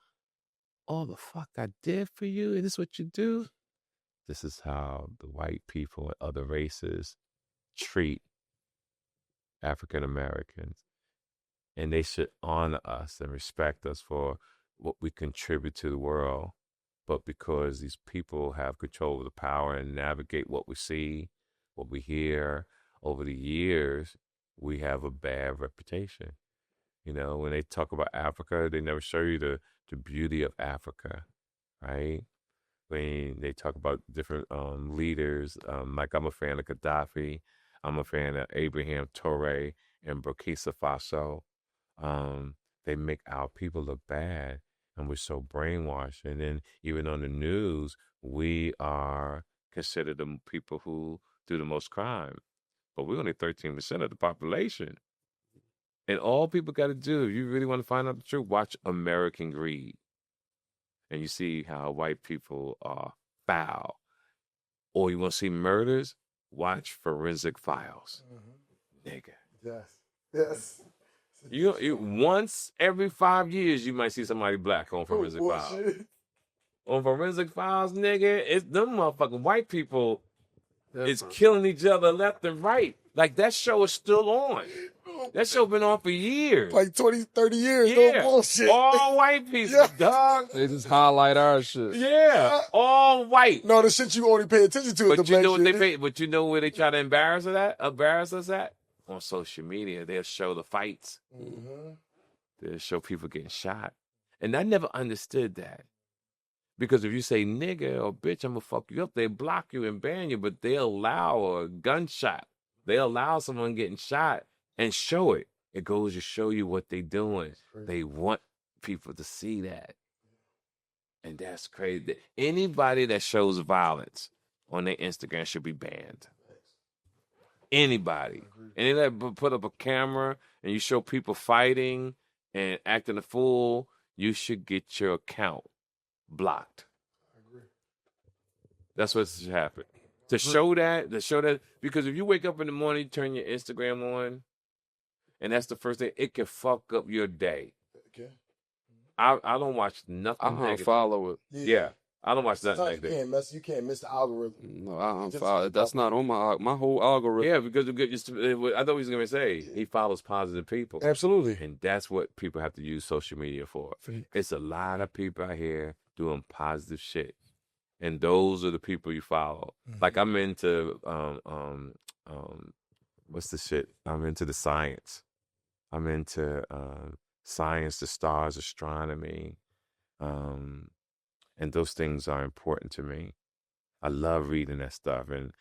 all the fuck I did for you, and this is what you do? This is how the white people and other races treat African Americans. And they should honor us and respect us for what we contribute to the world. But because these people have control of the power and navigate what we see, what we hear, over the years, we have a bad reputation. You know, when they talk about Africa, they never show you the beauty of Africa, right? When they talk about different leaders, like I'm a fan of Gaddafi, I'm a fan of Abraham Traore and Burkina Faso. They make our people look bad, and we're so brainwashed. And then even on the news, we are considered the people who do the most crime, but we're only 13% of the population. And all people got to do, if you really want to find out the truth, watch American Greed. And you see how white people are foul. Or you want to see murders? Watch Forensic Files. Nigga. Yes. You once every 5 years, you might see somebody black on Forensic Files. Shit. On Forensic Files, nigga, it's them motherfucking white people is killing each other left and right. Like, that show is still on. That show been on for years. Like 20, 30 years. Yeah. No bullshit. All white people, Yeah. dog. They just highlight our shit. Yeah. All white. No, the shit you only pay attention to is the But you black know what shit. they pay? But you know where they try to embarrass us at? On social media. They'll show the fights. Mm-hmm. They'll show people getting shot. And I never understood that. Because if you say nigga or bitch, I'm gonna fuck you up, they block you and ban you, but they allow a gunshot. They allow someone getting shot and show it. It goes to show you what they doing. They want people to see that. And that's crazy. Anybody that shows violence on their Instagram should be banned. Anybody. And they put up a camera and you show people fighting and acting a fool, you should get your account blocked. That's what should happen. To show that, because if you wake up in the morning, you turn your Instagram on, And that's the first thing. It can fuck up your day. Okay. I don't watch nothing I negative. unfollow it. Yeah. I don't watch nothing Sometimes negative. you can't miss the algorithm. No, I Just unfollow it. That's not on my whole algorithm. Yeah, because I thought he was going to say he follows positive people. Absolutely. And that's what people have to use social media for. It's a lot of people out here doing positive shit. And those are the people you follow. Like I'm into what's the shit? I'm into the science. I'm into science, the stars, astronomy. And those things are important to me. I love reading that stuff and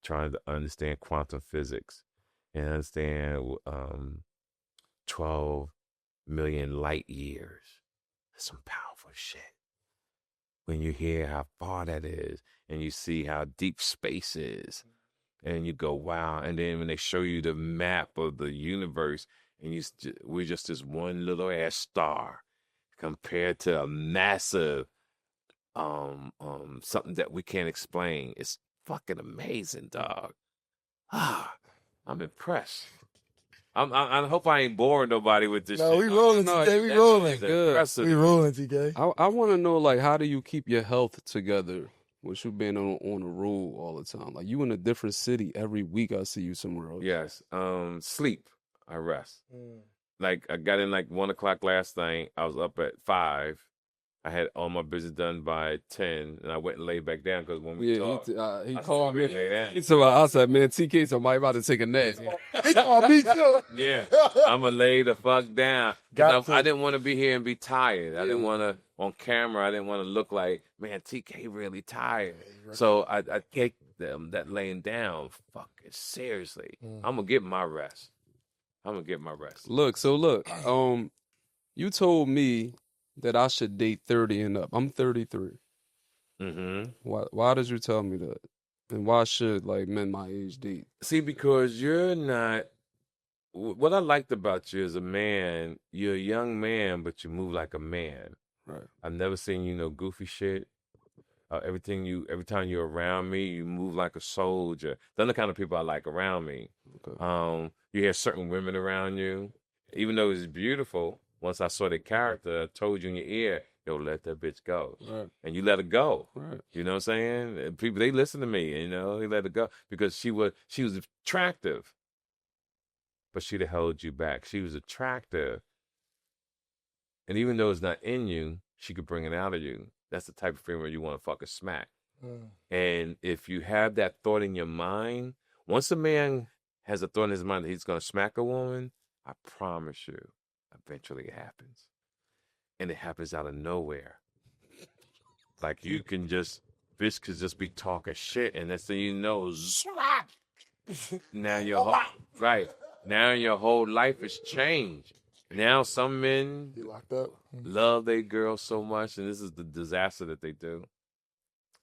trying to understand quantum physics and understand 12 million light years. That's some powerful shit. When you hear how far that is and you see how deep space is and you go, wow. And then when they show you the map of the universe and we're just this one little ass star compared to a massive something that we can't explain. It's fucking amazing, dog. I'm impressed. I hope I ain't boring nobody with this No, shit. we rolling, TK. We rolling. Good. We rolling, TK. I want to know, like, how do you keep your health together with you being on the road all the time? Like, you in a different city every week. I see you somewhere else. Yes. Sleep. I rest. Like I got in like 1 o'clock last night. I was up at 5. I had all my business done by 10, and I went and laid back down because when we talked, he called me. He So I said, man, TK, somebody about to take a nap. He called me too. Yeah, I'm gonna lay the fuck down. I didn't want to be here and be tired. I didn't want to on camera. I didn't want to look like, man, TK really tired. So I take that laying down fucking seriously. I'm gonna get my rest. Look, you told me that I should date 30 and up. I'm 33. Mm-hmm. Why did you tell me that? And why should like men my age date? See, because you're not. What I liked about you as a man, you're a young man, but you move like a man. Right. I've never seen you no goofy shit. Every time you're around me, you move like a soldier. They're the kind of people I like around me. Okay. You hear certain women around you, even though it's beautiful. Once I saw the character, I told you in your ear, yo, let that bitch go. Right. And you let her go. Right. You know what I'm saying? And people, they listen to me, they let her go because she was attractive, but she'd have held you back. She was attractive. And even though it's not in you, she could bring it out of you. That's the type of female you want to fucking smack. And if you have that thought in your mind, once a man has a thought in his mind that he's going to smack a woman, I promise you, eventually it happens. And it happens out of nowhere. Like you can bitch could just be talking shit, and next thing you know, slap. Now your whole life has changed. Now some men locked up. Love their girls so much, and this is the disaster that they do.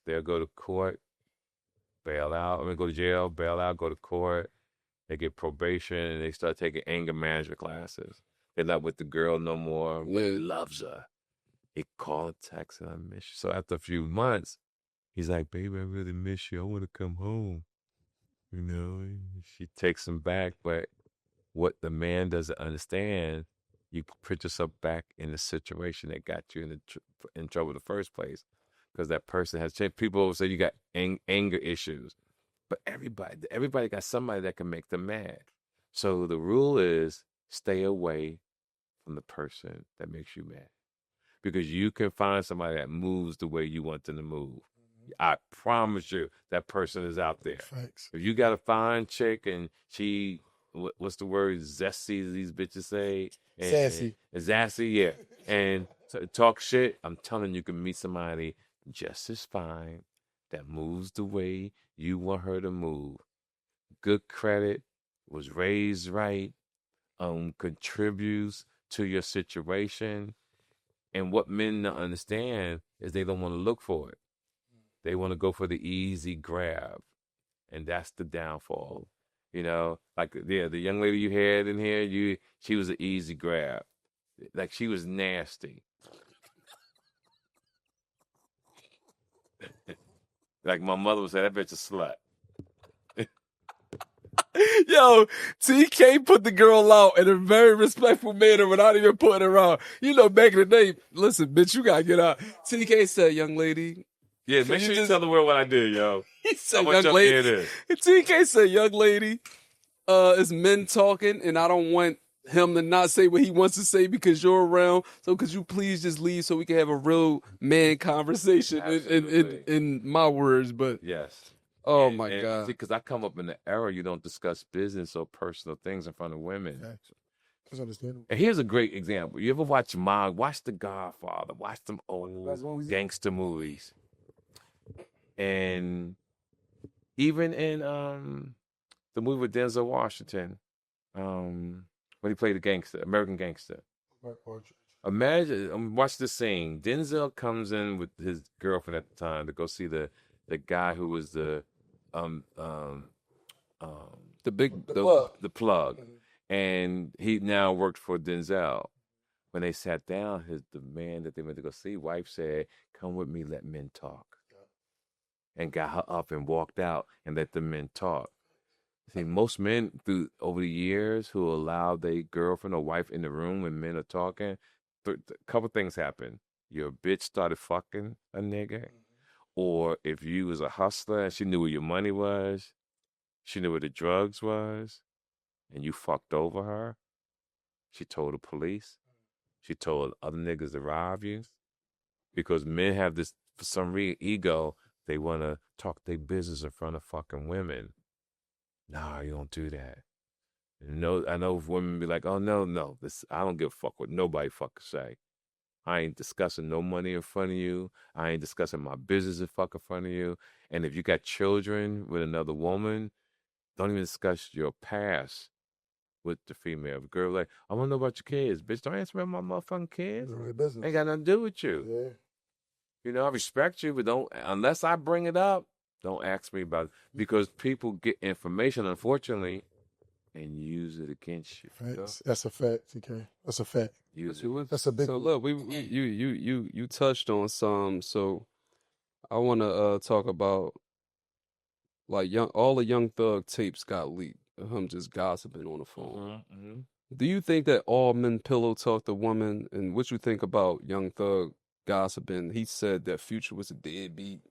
They'll go to court, bail out. Go to jail, bail out, go to court. They get probation, and they start taking anger management classes. They're not with the girl no more, but he loves her. He called and texted, I miss you. So after a few months, he's like, baby, I really miss you. I want to come home. She takes him back, but what the man doesn't understand, you put yourself back in the situation that got you in trouble in the first place because that person has changed. People say you got anger issues, but everybody got somebody that can make them mad. So the rule is stay away from the person that makes you mad because you can find somebody that moves the way you want them to move. I promise you that person is out there. Thanks. If you got a fine chick and she, what's the word, zesty, these bitches say? Sassy, yeah. And talk shit, I'm telling you can meet somebody just as fine that moves the way you want her to move. Good credit, was raised right, contributes to your situation. And what men don't understand is they don't want to look for it. They want to go for the easy grab. And that's the downfall. Like the young lady you had in here, she was an easy grab. Like she was nasty. Like my mother would say, that bitch a slut. Yo, TK put the girl out in a very respectful manner without even putting her out. You know, back in the day, listen, bitch, you gotta get out. TK said, young lady. Yeah, Can make you sure you just- tell the world what I did, yo. He How said, much young up lady. there it is. TK said, young lady, it's men talking, and I don't want him to not say what he wants to say because you're around. So could you please just leave so we can have a real man conversation in my words, but Yes. oh And- my and God. See, because I come up in the era you don't discuss business or personal things in front of women. Facts. That's understandable. And here's a great example. You ever watch watch The Godfather, watch them That's one we old see. gangster movies. And even in the movie with Denzel Washington, when he played the gangster, American Gangster. Imagine, watch the scene. Denzel comes in with his girlfriend at the time to go see the guy who was the plug. the plug, and he now worked for Denzel. When they sat down, the man that they went to go see, wife said, "Come with me, let men talk," and got her up and walked out and let the men talk. See, most men over the years who allow their girlfriend or wife in the room when men are talking, a couple things happen. Your bitch started fucking a nigga, or if you was a hustler and she knew where your money was, she knew where the drugs was, and you fucked over her, she told the police. She told other niggas to rob you. Because men have this, for some reason, ego. They want to talk their business in front of fucking women. Nah, you don't do that. I know women be like, oh, no, I don't give a fuck what nobody fucking say. I ain't discussing no money in front of you. I ain't discussing my business in fucking front of you. And if you got children with another woman, don't even discuss your past with the female. The girl like, I want to know about your kids. Bitch, don't answer about my motherfucking kids. It's really business. Ain't got nothing to do with you. Yeah. You know, I respect you, but don't, unless I bring it up, don't ask me about it. Because people get information, unfortunately, and use it against you. Facts. That's a fact, TK. That's a fact. Use it. That's a big So one. look, you touched on some, so I want to talk about like all the Young Thug tapes got leaked of him just gossiping on the phone. Mm-hmm. Do you think that all men pillow talk to women? And what you think about Young Thug gossiping? He said that Future was a deadbeat.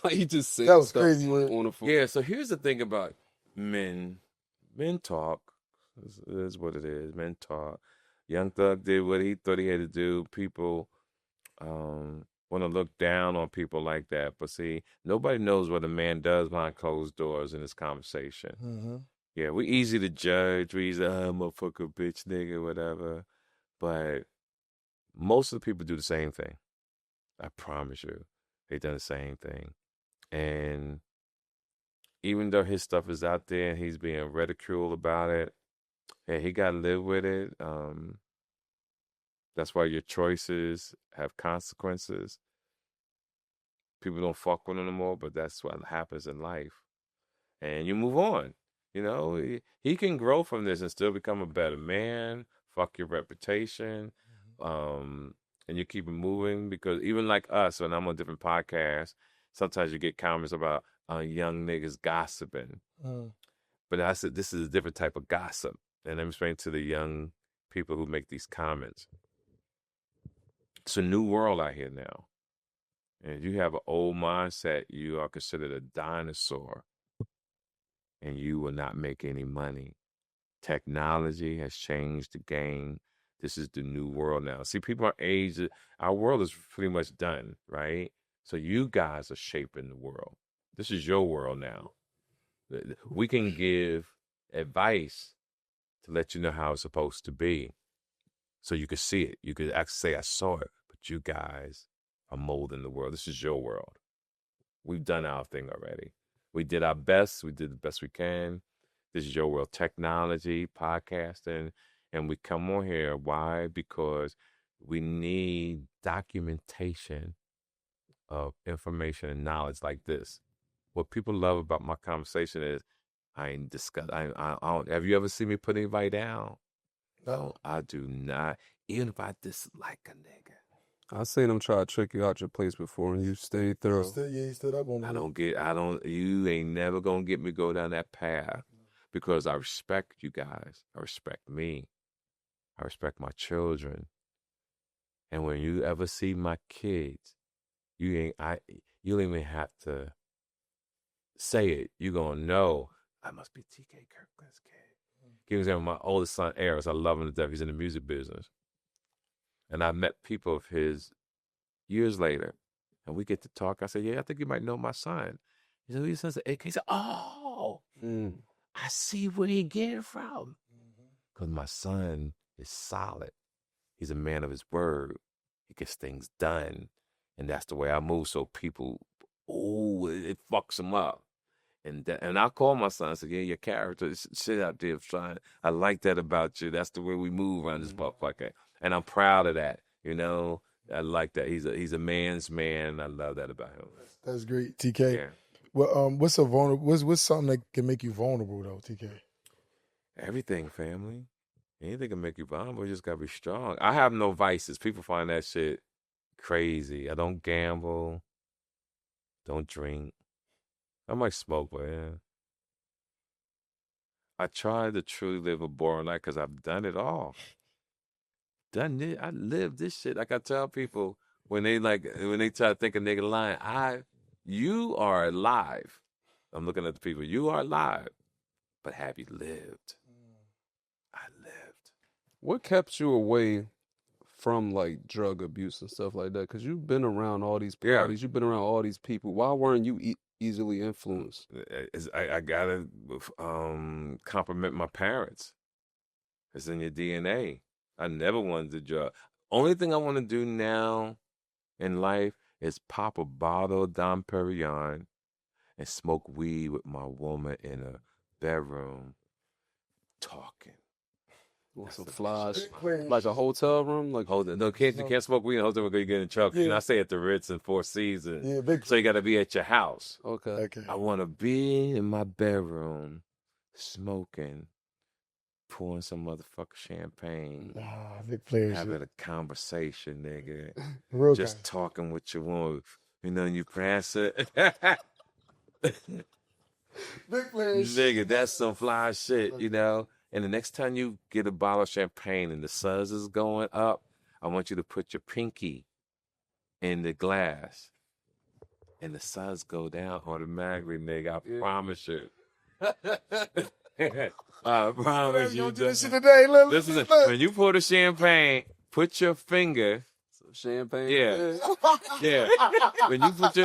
Like he just said That was stuff crazy word. on the phone. Yeah, so here's the thing about men. Men talk. This is what it is. Men talk. Young Thug did what he thought he had to do. People want to look down on people like that. But see, nobody knows what a man does behind closed doors in this conversation. Mm-hmm. Yeah, we easy to judge. We easy, motherfucker, bitch, nigga, whatever. But most of the people do the same thing. I promise you. They done the same thing. And even though his stuff is out there and he's being ridiculed about it, hey, he got to live with it. That's why your choices have consequences. People don't fuck with him anymore, but that's what happens in life. And you move on. You know, he can grow from this and still become a better man. Fuck your reputation. And you keep it moving because even like us, when I'm on different podcasts, sometimes you get comments about young niggas gossiping. But I said, this is a different type of gossip. And I'm explaining to the young people who make these comments. It's a new world out here now. And if you have an old mindset, you are considered a dinosaur. And you will not make any money. Technology has changed the game. This is the new world now. See, people are aged. Our world is pretty much done, right? So you guys are shaping the world. This is your world now. We can give advice to let you know how it's supposed to be. So you could see it. You could actually say, I saw it. But you guys are molding the world. This is your world. We've done our thing already. We did our best. We did the best we can. This is your world. Technology, podcasting. And we come on here. Why? Because we need documentation of information and knowledge like this. What people love about my conversation is I ain't discuss. I don't. Have you ever seen me put anybody down? No, I do not. Even if I dislike a nigga. I seen him try to trick you out your place before, and you stayed thorough. He stood up on You ain't never gonna get me go down that path because I respect you guys. I respect me. I respect my children. And when you ever see my kids, you don't even have to say it. You're gonna know I must be TK Kirkland's kid. Give example, my oldest son, Eris, I love him to death. He's in the music business. And I met people of his years later, and we get to talk. I said, yeah, I think you might know my son. He said, your son's an AK. He said, oh, I see where he get it from. Because my son is solid. He's a man of his word. He gets things done. And that's the way I move. So people, it fucks them up. And I call my son and say, yeah, your character is shit out there, son. I like that about you. That's the way we move around this motherfucker. And I'm proud of that. You know, I like that. He's a man's man. I love that about him. That's great, TK. Yeah. Well, what's something that can make you vulnerable though, TK? Everything, family. Anything can make you vulnerable. You just gotta be strong. I have no vices. People find that shit crazy. I don't gamble. Don't drink. I might smoke, but yeah. I try to truly live a boring life because I've done it all. Done it. I lived this shit. Like I tell people when they try to think a nigga lying, you are alive. I'm looking at the people. You are alive, but have you lived? I lived. What kept you away from like drug abuse and stuff like that? Because you've been around all these parties, you've been around all these people. Why weren't you easily influenced? I gotta compliment my parents. It's in your DNA. I never wanted to drug. Only thing I want to do now in life is pop a bottle of Dom Perignon and smoke weed with my woman in a bedroom, talking. Some flies, like a hotel room, like you can't smoke weed in a hotel room because you get in trouble. And I stay at the Ritz in Four Seasons, so you got to be at your house. Okay. I want to be in my bedroom, smoking, pouring some motherfucking champagne, big players, having a conversation, nigga, just talking with your woman. You know, you pass it. Big players, nigga. That's some fly shit, you know. And the next time you get a bottle of champagne and the suds is going up, I want you to put your pinky in the glass. And the suds go down automatically, nigga. I promise you. I promise you. Do this shit today, Listen, when you pour the champagne, put your finger. Champagne. Yeah.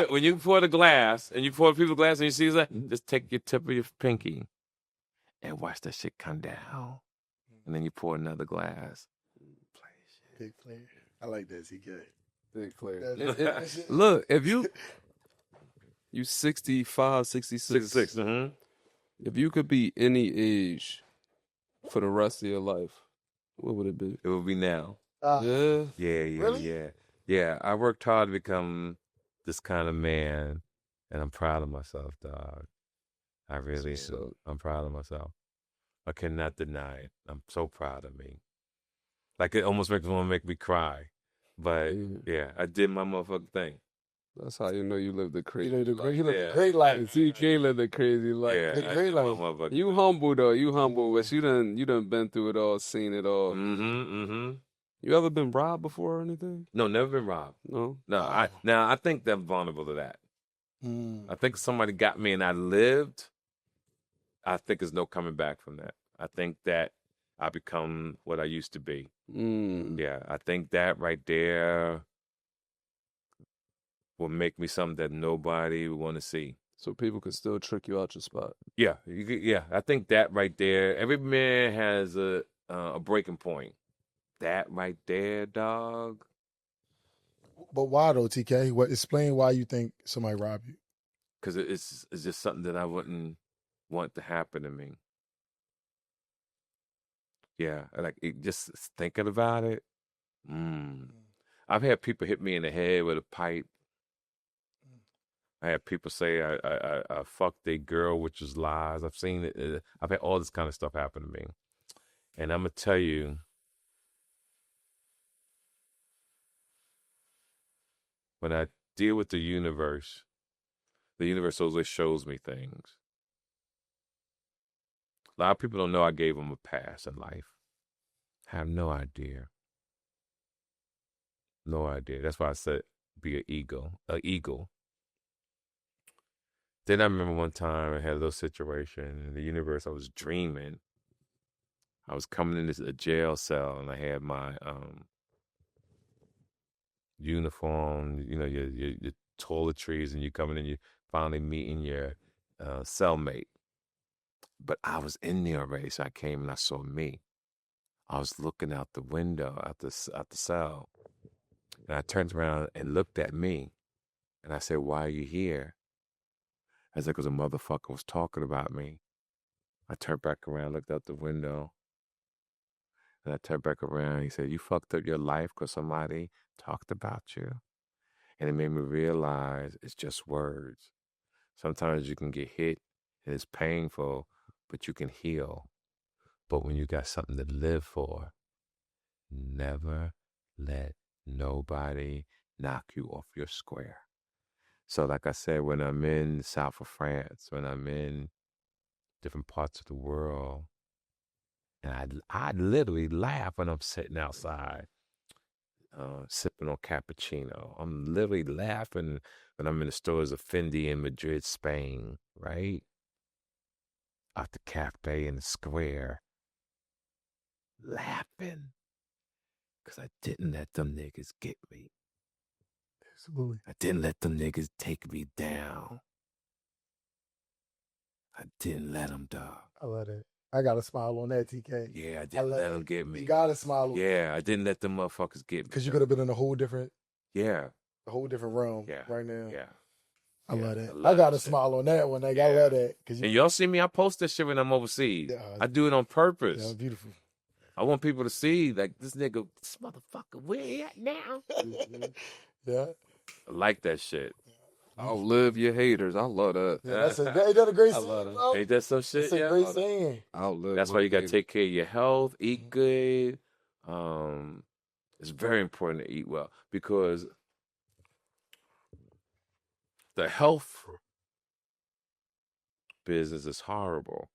When you pour the glass and you pour people's glass and you see that, just take your tip of your pinky and watch that shit come down. And then you pour another glass. Play shit. Big player. I like that, CK. Big player. Look, if you 65, 66. 66, If you could be any age for the rest of your life, what would it be? It would be now. Yeah. Really? Yeah. I worked hard to become this kind of man, and I'm proud of myself, dog. I really am. I'm proud of myself. I cannot deny it. I'm so proud of me. Like it almost makes me cry. But yeah, I did my motherfucking thing. That's how you know you lived a crazy life. He lived a great life. CK lived a crazy life. Yeah, great life. You humble though. You humble, but you done been through it all, seen it all. You ever been robbed before or anything? No, never been robbed. No. I think that I'm vulnerable to that. I think somebody got me and I lived. I think there's no coming back from that. I think that I become what I used to be. Yeah, I think that right there will make me something that nobody would want to see. So people could still trick you out your spot. Yeah. I think that right there. Every man has a breaking point. That right there, dog. But why though, TK? Explain why you think somebody robbed you. Because it's just something that I wouldn't want to happen to me. Yeah, like just thinking about it. I've had people hit me in the head with a pipe. I had people say I fucked a girl, which was lies. I've seen it. I've had all this kind of stuff happen to me. And I'm going to tell you, when I deal with the universe always shows me things. A lot of people don't know I gave them a pass in life. Have no idea. No idea. That's why I said be an eagle. Then I remember one time I had a little situation in the universe. I was dreaming. I was coming into a jail cell and I had my uniform, you know, your toiletries, and you coming in, you finally meeting your cellmate. But I was in there already, so I came and I saw me. I was looking out the window, out the cell, and I turned around and looked at me, and I said, "Why are you here?" I said, "Because a motherfucker was talking about me." I turned back around, looked out the window, and I turned back around. He said, "You fucked up your life because somebody talked about you." And it made me realize it's just words. Sometimes you can get hit and it's painful, but you can heal. But when you got something to live for, never let nobody knock you off your square. So like I said, when I'm in the south of France, when I'm in different parts of the world, and I literally laugh when I'm sitting outside, sipping on cappuccino. I'm literally laughing when I'm in the stores of Fendi in Madrid, Spain, right? Out the cafe in the square, laughing. Because I didn't let them niggas get me. Absolutely. I didn't let them niggas take me down. I didn't let them, dog. I love that. I got a smile on that, TK. Yeah, I didn't let them get me. You got to smile on Yeah, I didn't let them motherfuckers get me. Because you could have been in a whole different realm right now. Yeah. I love that. I got a smile on that one. I love that. And y'all see me, I post that shit when I'm overseas. Yeah, I do it on purpose. Yeah, beautiful. I want people to see, like, this motherfucker, where he at now? Yeah. I like that shit. Outlive your haters. I love that. Yeah, ain't that a great saying? love that. Bro? Ain't that some shit? That's a great saying. Outlive. That's why you got to haters. take care of your health, eat good. It's very important to eat well because the health business is horrible.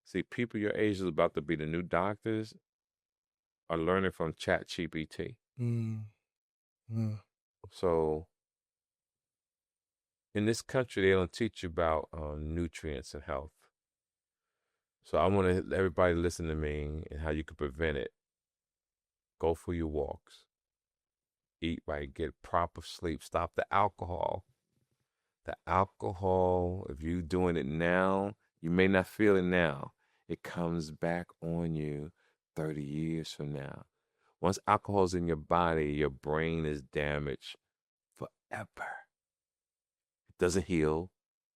See, people your age is about to be the new doctors are learning from ChatGPT. So in this country, they don't teach you about nutrients and health. So I want to everybody listen to me and how you can prevent it. Go for your walks. Eat right. Get proper sleep. Stop the alcohol. The alcohol, if you're doing it now, you may not feel it now. It comes back on you 30 years from now. Once alcohol's in your body, your brain is damaged forever. It doesn't heal,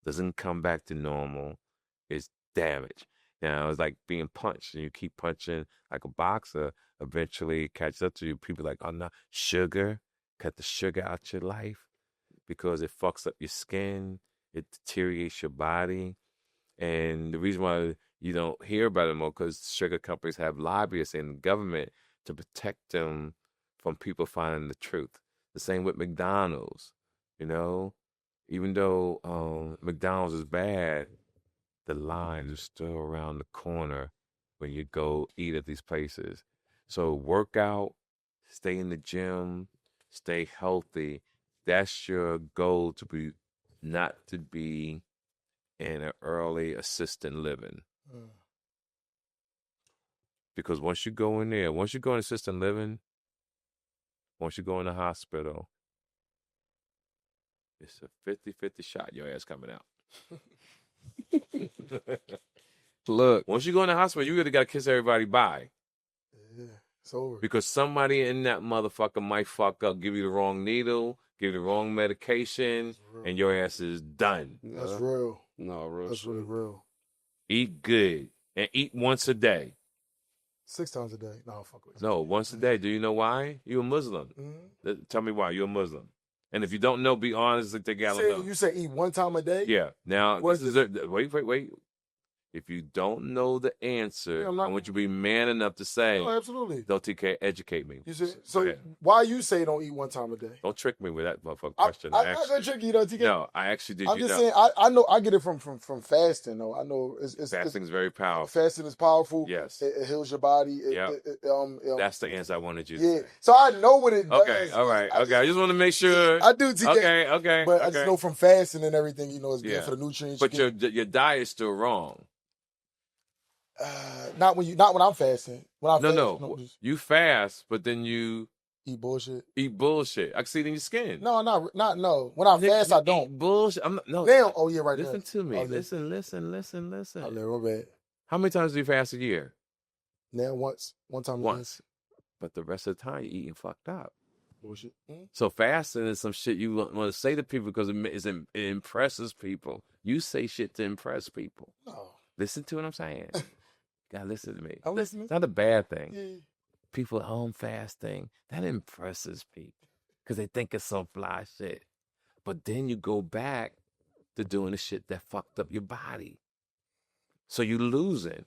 doesn't come back to normal. It's damaged. Now, it's like being punched, and you keep punching like a boxer. Eventually, it catches up to you. People are like, oh, no, sugar. Cut the sugar out your life because it fucks up your skin. It deteriorates your body. And the reason why you don't hear about it more because sugar companies have lobbyists in the government to protect them from people finding the truth. The same with McDonald's, you know. Even though McDonald's is bad, the lines are still around the corner when you go eat at these places. So work out, stay in the gym, stay healthy. That's your goal not to be in an early assisted living. Because once you go in assisted living, once you go in the hospital, it's a 50-50 shot your ass coming out. Look. Once you go in the hospital, you really got to kiss everybody bye. Yeah, it's over. Because somebody in that motherfucker might fuck up, give you the wrong needle, give you the wrong medication, and your ass is done. That's real. No, real. That's really real. Eat good and eat once a day. 6 times a day. No, fuck with you. No, once a day. Do you know why? You're a Muslim. Tell me why. You're a Muslim. And if you don't know, be honest. Like You say eat 1 time a day? Yeah. Now, wait. If you don't know the answer, Yeah, I want you to be man enough to say, No, absolutely. don't educate me. You see, so why you say don't eat one time a day? Don't trick me with that motherfucking question. I'm not gonna trick you though, TK. No, I actually did. I'm just saying. I know. I get it from fasting. Though I know fasting is very powerful. Fasting is powerful. Yes, it heals your body. That's the answer I wanted you to say. So I know what it does. Okay, all right, okay. I just want to make sure. I do, TK. Okay. But I just know from fasting and everything, it's good for the nutrients. But your diet is still wrong. Not when I'm fasting. When I'm you fast, but then you eat bullshit. I can see it in your skin. No, not no. When I fast, I don't. Bullshit. I'm not. No. Damn. Oh yeah, right. Listen to me. Oh, listen. Oh, my bad. How many times do you fast a year? Now once. One time. Once. But the rest of the time, you're eating fucked up. Bullshit. So fasting is some shit you want to say to people because it impresses people. You say shit to impress people. No. Listen to what I'm saying. God, listen to me. I'm listening. It's not a bad thing. Yeah. People at home fasting, that impresses people because they think it's some fly shit. But then you go back to doing the shit that fucked up your body. So you losing.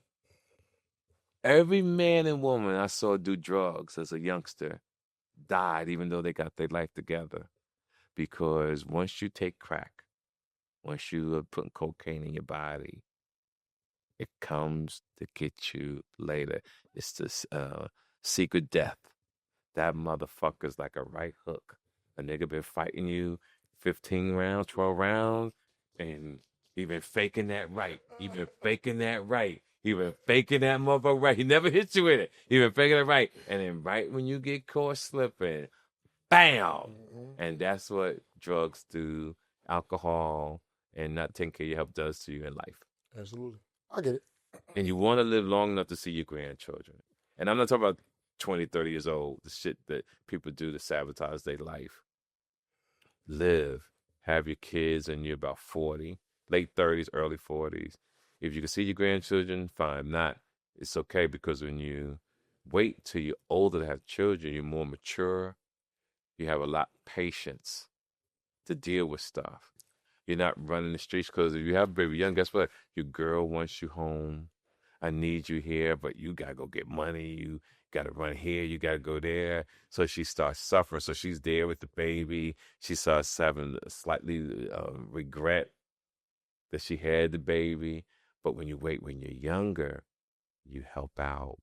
Every man and woman I saw do drugs as a youngster died even though they got their life together. Because once you take crack, once you are putting cocaine in your body, it comes to get you later. It's this secret death. That motherfucker's like a right hook. A nigga been fighting you 15 rounds, 12 rounds, and he been faking that right. He been faking that right. He been faking that motherfucker right. He never hit you with it. He been faking it right. And then right when you get caught slipping, bam! Mm-hmm. And that's what drugs do, alcohol, and not taking care of your health does to you in life. Absolutely. I get it. And you want to live long enough to see your grandchildren. And I'm not talking about 20, 30 years old, the shit that people do to sabotage their life. Live. Have your kids and you're about 40, late 30s, early 40s. If you can see your grandchildren, fine. Not, it's okay because when you wait till you're older to have children, you're more mature. You have a lot of patience to deal with stuff. You're not running the streets because if you have a baby young, guess what? Your girl wants you home. I need you here, but you got to go get money. You got to run here. You got to go there. So she starts suffering. So she's there with the baby. She starts having slightly regret that she had the baby. But when you wait, when you're younger, you help out.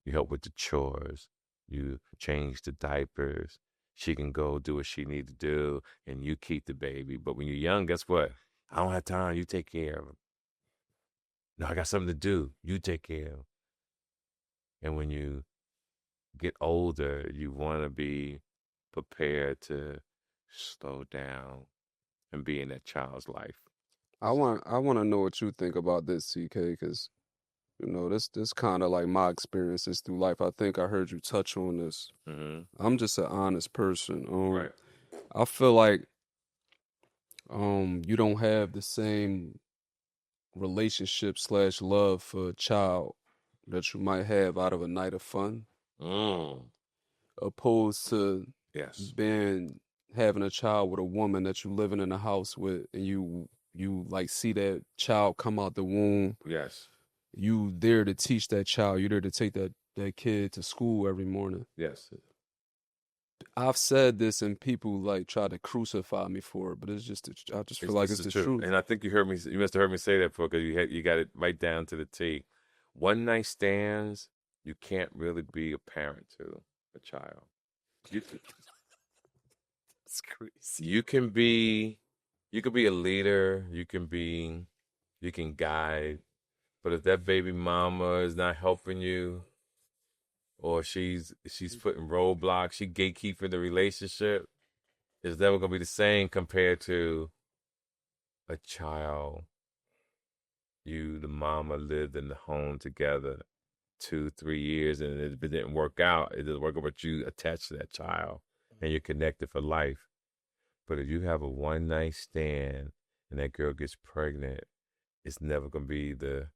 You help with the chores. You change the diapers. She can go do what she need to do, and you keep the baby. But when you're young, guess what? I don't have time. You take care of him. No, I got something to do. You take care of him. And when you get older, you want to be prepared to slow down and be in that child's life. I want to know what you think about this, TK, because this kind of like my experiences through life. I think I heard you touch on this. Mm-hmm. I'm just an honest person. Right. I feel like you don't have the same relationship / love for a child that you might have out of a night of fun, opposed to having a child with a woman that you living in a house with, and you like see that child come out the womb. Yes. You there to teach that child. You're there to take that kid to school every morning. Yes. I've said this and people like try to crucify me for it, but I just feel like it's the truth. And I think you must have heard me say that before because you got it right down to the T. One night stands, you can't really be a parent to a child. That's crazy. You can be a leader, you can guide, but if that baby mama is not helping you, or she's putting roadblocks, she gatekeeping the relationship, it's never gonna be the same compared to a child. The mama lived in the home together 2-3 years and it didn't work out. It doesn't work out, but you attached to that child and you're connected for life. But if you have a one night stand and that girl gets pregnant, it's never gonna be the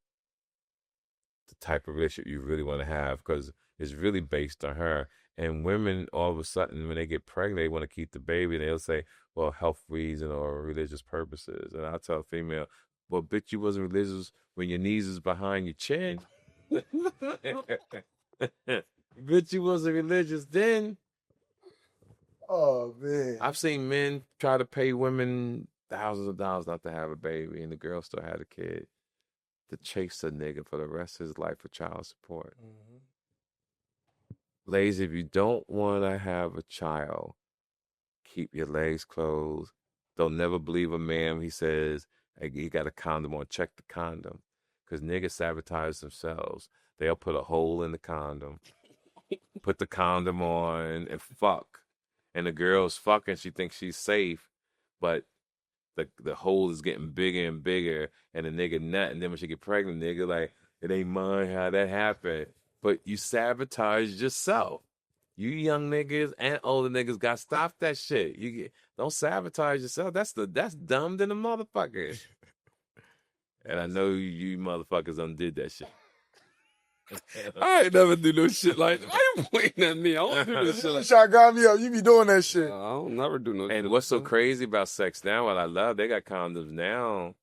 type of relationship you really want to have because it's really based on her. And women, all of a sudden, when they get pregnant, they want to keep the baby, and they'll say, well, health reason or religious purposes. And I'll tell a female, Well, bitch, you wasn't religious when your knees is behind your chin. Bitch, you wasn't religious then. Oh man. I've seen men try to pay women thousands of dollars not to have a baby, and the girl still had a kid to chase a nigga for the rest of his life for child support. Mm-hmm. Ladies, if you don't want to have a child, keep your legs closed. Don't never believe a man when he says, hey, he got a condom on. Check the condom. Because niggas sabotage themselves. They'll put a hole in the condom, put the condom on, and fuck. And the girl's fucking, she thinks she's safe, but the hole is getting bigger and bigger, and the nigga nut, and then when she get pregnant, nigga like, it ain't mine how that happened. But you sabotage yourself. You young niggas and older niggas got to stop that shit. Don't sabotage yourself. That's dumb than a motherfucker. And I know you motherfuckers undid that shit. I ain't never do no shit like that. Why you pointing at me? I don't do this shit like Try to grab me up. You be doing that shit. I don't never do no shit. And what's so crazy about sex now, what I love, they got condoms now.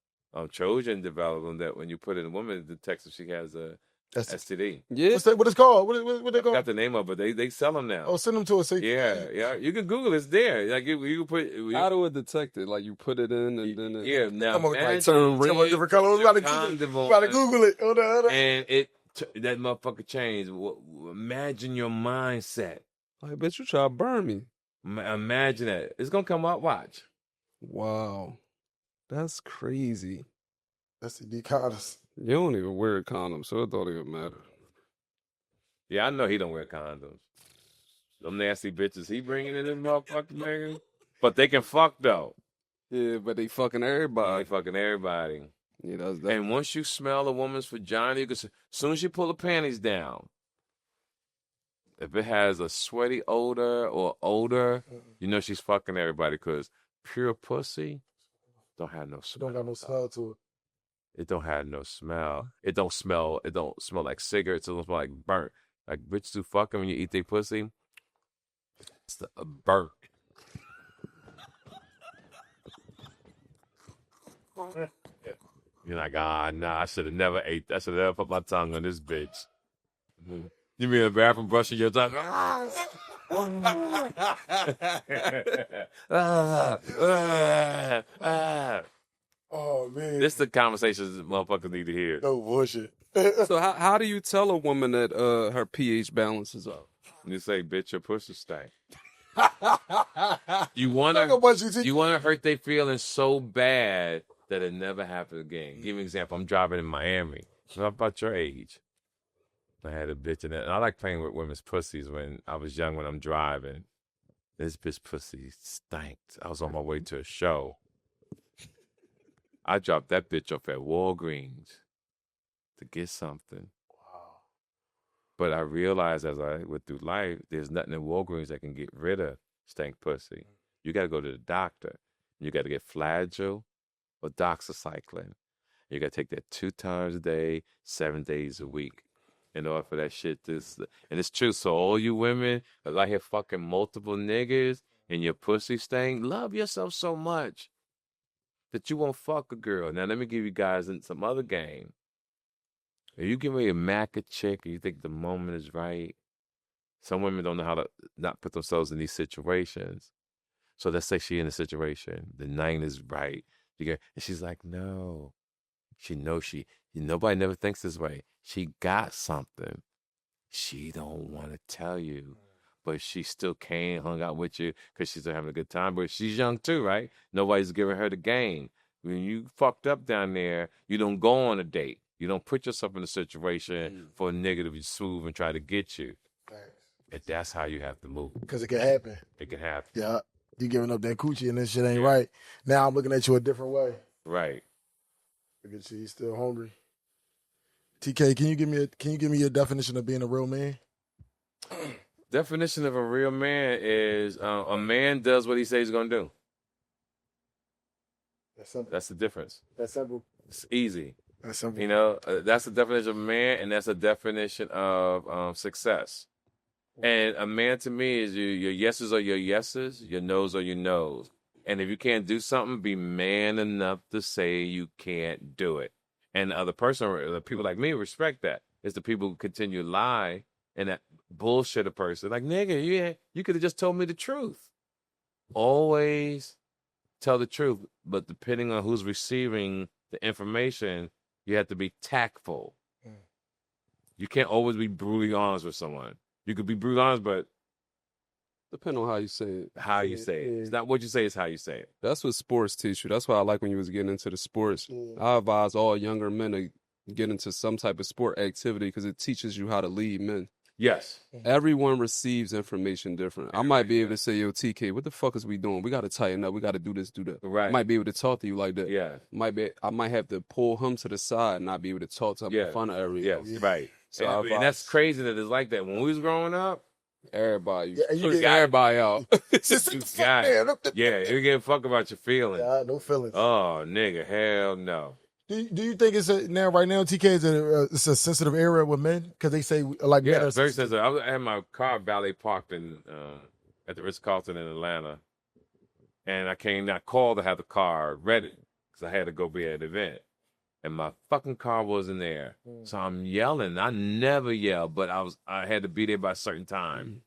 Trojan developed them that when you put in a woman, it detects if she has a STD. Yeah. What it's called? What they I called? got the name of it, but they sell them now. Oh, send them to us. Yeah. You can Google it. It's there. Like you put. How do it detect it? Like you put it in and then it... Yeah. Now Come on, imagine turn red. Come on, different color. We about to Google it. Hold on. And that motherfucker changed. Imagine your mindset. I bet you try to burn me. Imagine that. It's gonna come up. Watch. Wow. That's crazy. That's the condoms. You don't even wear a condom, so it don't even matter. Yeah, I know he don't wear condoms. Them nasty bitches he bringing in them motherfuckers, nigga. But they can fuck though. Yeah, but they fucking everybody. They fucking everybody. Yeah, that's that. And once you smell a woman's vagina, you can, as soon as you pull the panties down, if it has a sweaty odor or odor, you know she's fucking everybody because pure pussy don't have no smell. Don't got no smell to it. It don't have no smell. It don't smell like cigarettes. It don't smell like burnt. Like bitches who fucking when you eat their pussy, it's a burnt. You're like, nah, I should have never ate that. I should have never put my tongue on this bitch. You mean in the bathroom brushing your tongue? Oh man, This is the conversations that motherfuckers need to hear. no bullshit. So how do you tell a woman that her pH balance is up? You say, bitch, your pussy stank. You want to hurt their feelings so bad that it never happens again. Give me an example. I'm driving in Miami. What about your age? I had a bitch in that. And I like playing with women's pussies when I was young when I'm driving. This bitch pussy stank. I was on my way to a show. I dropped that bitch off at Walgreens to get something. Wow. But I realized as I went through life, there's nothing in Walgreens that can get rid of stank pussy. You got to go to the doctor. You got to get Flagyl or doxycycline. You got to take that 2 times a day, 7 days a week in order for that shit to... And it's true. So all you women that out here fucking multiple niggas and your pussy stank, love yourself so much that you won't fuck a girl. Now, let me give you guys some other game. If you give me a Mac a chick and you think the moment is right, some women don't know how to not put themselves in these situations. So let's say she in a situation, the 9 is right. And she's like, no. She knows nobody never thinks this way. She got something. She don't want to tell you. But she still hung out with you because she's still having a good time. But she's young too, right? Nobody's giving her the game. When you fucked up down there, you don't go on a date. You don't put yourself in a situation for a nigga to be smooth and try to get you. And that's how you have to move. Because it can happen. It can happen. Yeah. You giving up that coochie and this shit ain't right. Now I'm looking at you a different way. Right. Look at you, still hungry. TK, can you give me your definition of being a real man? Definition of a real man is a man does what he says he's gonna do. That's simple. That's the difference. That's simple. It's easy. That's simple. You know, that's the definition of a man, and that's a definition of success. And a man to me is your yeses are your yeses, your no's are your no's. And if you can't do something, be man enough to say you can't do it. And the other person, the people like me, respect that. It's the people who continue to lie and that bullshit a person. Like, nigga, you could have just told me the truth. Always tell the truth. But depending on who's receiving the information, you have to be tactful. You can't always be brutally honest with someone. You could be brutally honest, but depending on how you say it. How you say it. It's not what you say, it's how you say it. That's what sports teach you. That's why I like when you was getting into the sports. I advise all younger men to get into some type of sport activity because it teaches you how to lead men. Yes. Everyone receives information different. I might be able to say, yo, TK, what the fuck is we doing? We got to tighten up. We got to do this, do that. Right. I might be able to talk to you like that. Yeah. I might have to pull him to the side and not be able to talk to him in front of everyone. Yes, right. So and that's crazy that it's like that. When we was growing up, everybody, you get get everybody out. you got it. Yeah, you give a fuck about your feelings. Yeah, no feelings. Oh, nigga, hell no. Do you think it's right now, TK, it's a sensitive era with men? Because they say, like, men are very sensitive. I had my car valet parked at the Ritz-Carlton in Atlanta. And I called to have the car ready because I had to go be at an event. And my fucking car wasn't there. So I'm yelling. I never yell, but I had to be there by a certain time.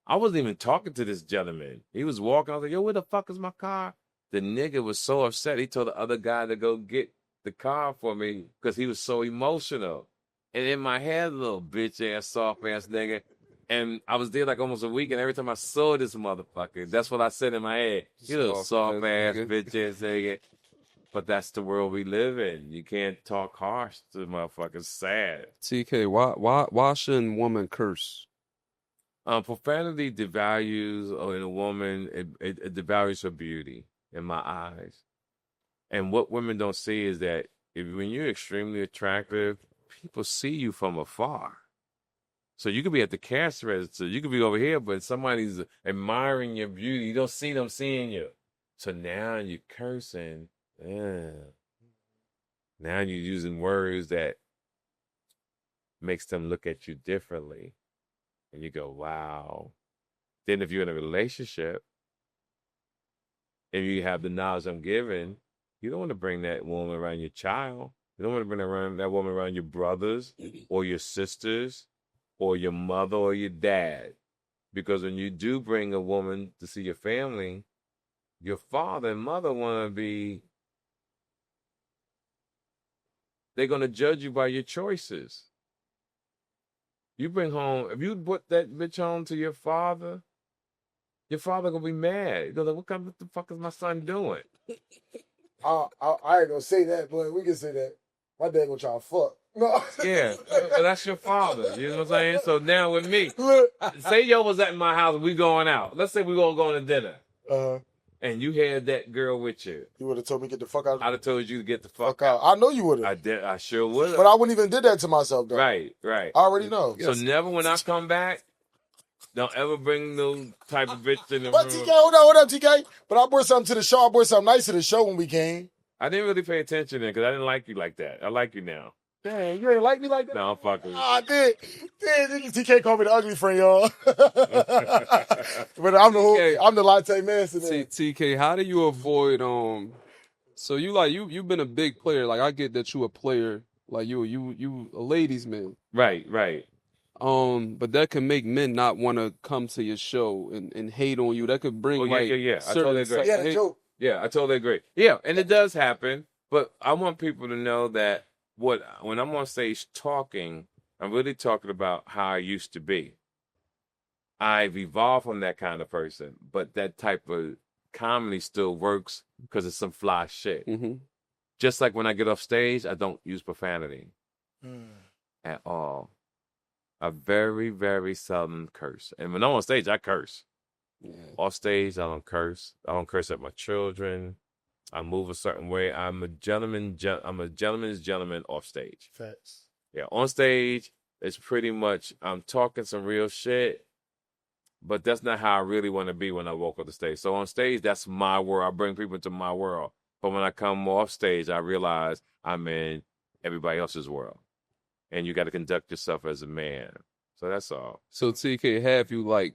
I wasn't even talking to this gentleman. He was walking. I was like, yo, where the fuck is my car? The nigga was so upset. He told the other guy to go get the car for me because he was so emotional. And in my head, little bitch ass, soft ass nigga. And I was there like almost a week, and every time I saw this motherfucker, that's what I said in my head. You little soft ass bitch ass nigga. But that's the world we live in. You can't talk harsh to motherfuckers. Sad. TK, why shouldn't women curse? Profanity devalues in a woman. It devalues her beauty in my eyes. And what women don't see is that when you're extremely attractive, people see you from afar. So you could be at the cash register, you could be over here, but somebody's admiring your beauty. You don't see them seeing you. So now you're cursing. Now you're using words that makes them look at you differently. And you go, wow. Then if you're in a relationship and you have the knowledge I'm giving, you don't want to bring that woman around your child. You don't want to bring that woman around your brothers or your sisters or your mother or your dad. Because when you do bring a woman to see your family, your father and mother want to be, they're going to judge you by your choices. You bring home, if you put that bitch home to your father going to be mad. He's going to like, what the fuck is my son doing? I ain't going to say that, but we can say that. My dad going to try to fuck. No. Yeah, but that's your father. You know what I'm saying? So now with me, say yo was at my house and we going out. Let's say we all going to dinner. And you had that girl with you. You would have told me to get the fuck out. I'd have told you to get the fuck out. I know you would have. I did. I sure would have. But I wouldn't even did that to myself, though. Right. I already know. So never when I come back, don't ever bring no type of bitch in the but room. TK, hold up, TK. But I brought something to the show. I brought something nice to the show when we came. I didn't really pay attention then because I didn't like you like that. I like you now. Dang, you ain't like me like that? No, I'm fucking. I did. TK called me the ugly friend, y'all. But I'm the latte master. TK, how do you avoid so you've been a big player. Like I get that you a player, like you a ladies man. Right. But that can make men not want to come to your show and hate on you. That could bring yeah. I totally agree. Yeah, the joke. Yeah, I totally agree. Yeah, and it does happen, but I want people to know that when I'm on stage talking, I'm really talking about how I used to be. I've evolved from that kind of person, but that type of comedy still works because it's some fly shit. Mm-hmm. Just like when I get off stage, I don't use profanity at all. I very, very seldom curse. And when I'm on stage, I curse. Yeah. Off stage, I don't curse. I don't curse at my children. I move a certain way. I'm a gentleman's gentleman off stage. Facts. Yeah, on stage, it's pretty much I'm talking some real shit, but that's not how I really want to be when I walk off the stage. So on stage, that's my world. I bring people into my world. But when I come off stage, I realize I'm in everybody else's world. And you got to conduct yourself as a man. So that's all. So TK, have you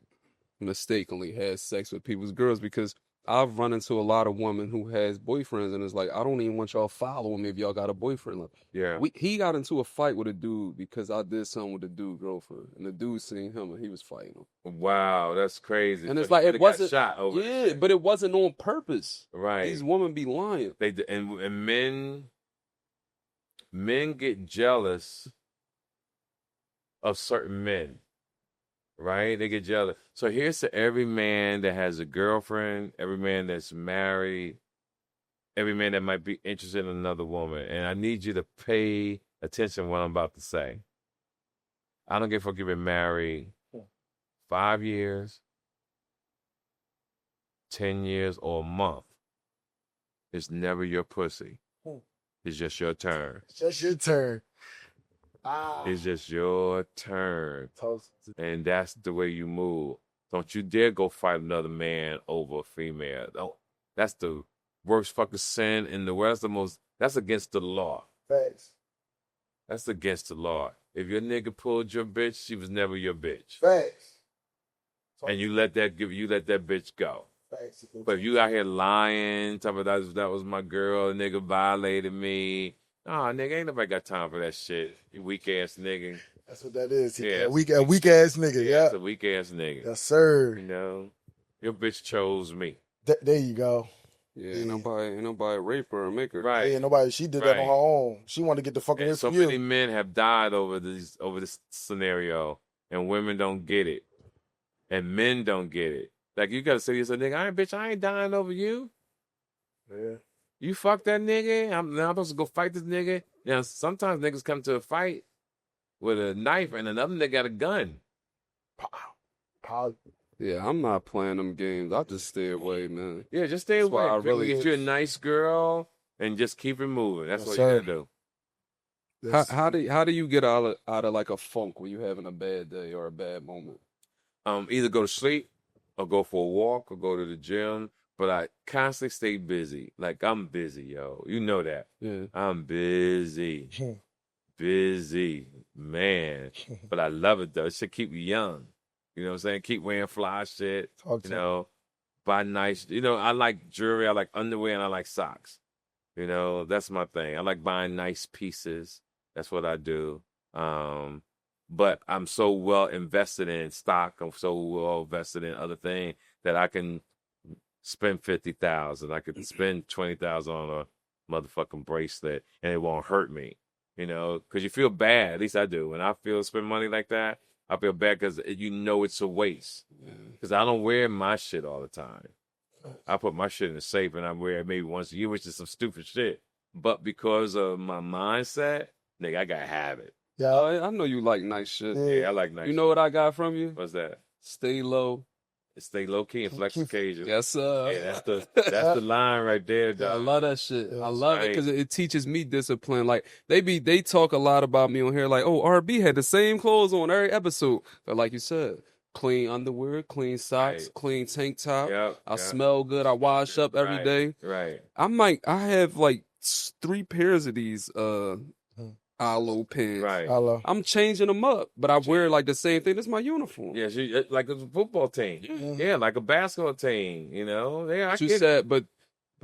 mistakenly had sex with people's girls? Because I've run into a lot of women who has boyfriends, and it's like, I don't even want y'all following me if y'all got a boyfriend. Like, Yeah. he got into a fight with a dude because I did something with the dude girlfriend, and the dude seen him and he was fighting him. Wow, that's crazy. And So it's like he it really got wasn't shot over that yeah, shit. but it wasn't on purpose. Right. These women be lying. And men get jealous of certain men. Right? They get jealous. So here's to every man that has a girlfriend, every man that's married, every man that might be interested in another woman. And I need you to pay attention to what I'm about to say. I don't give a fuck if you've been married 5 years, 10 years, or a month. It's never your pussy. It's just your turn. It's just your turn. It's just your turn. And that's the way you move. Don't you dare go fight another man over a female. That's the worst fucking sin in the world. That's against the law. Facts. That's against the law. If your nigga pulled your bitch, she was never your bitch. Facts. And you let that bitch go. Facts. But if you out here lying, talking about that was my girl, nigga violated me. Nah, nigga, ain't nobody got time for that shit. You weak ass nigga. That's what that is. Yeah, A weak ass nigga. Yeah. That's a weak ass nigga. Yes, sir. You know, your bitch chose me. There you go. Yeah, ain't nobody rape her or make her. Right. Yeah, nobody. She did that on her own. She wanted to get the fucking And away so from you. many men have died over this scenario, and women don't get it, and men don't get it. Like you gotta say to yourself, nigga, I ain't dying over you. Yeah. You fuck that nigga. I'm supposed to go fight this nigga. Now sometimes niggas come to a fight with a knife, and another nigga got a gun. Pow. Yeah, I'm not playing them games. I just stay away, man. Yeah, just stay That's why away. I really- Get you a nice girl and just keep it moving. That's Yes, what sir. you gotta do. How do you get out of like a funk when you having a bad day or a bad moment? Either go to sleep or go for a walk or go to the gym. But I constantly stay busy. Like I'm busy, yo. You know that. Yeah. I'm busy. Busy. Man. But I love it though. It should keep you young. You know what I'm saying? Keep wearing fly shit. You know, buy nice. You know, I like jewelry, I like underwear, and I like socks. You know, that's my thing. I like buying nice pieces. That's what I do. But I'm so well invested in stock. I'm so well invested in other things that I can spend $50,000. I could spend $20,000 on a motherfucking bracelet, and it won't hurt me. You know, because you feel bad. At least I do. When I spend money like that, I feel bad because you know it's a waste. Because I don't wear my shit all the time. I put my shit in the safe and I wear it maybe once a year, which is some stupid shit. But because of my mindset, nigga, I gotta have it. Yeah. I know you like nice shit. Yeah, I like nice. You know what I got from you? What's that? Stay low. Stay low key and flex occasion. Yes, sir. Yeah, that's the line right there, dog. I love that shit. I love it right. because it teaches me discipline. Like they talk a lot about me on here. Like, oh, RB had the same clothes on every episode. But like you said, clean underwear, clean socks, Right. clean tank top. Yep, I yep. smell good. I wash up every Right, day. Right. I have like 3 pairs of these Aloe pants. Right. Hello. I'm changing them up, but I wear like the same thing. This is my uniform. Yeah, like a football team. Yeah, like a basketball team. You know, yeah, I What you get it. said, but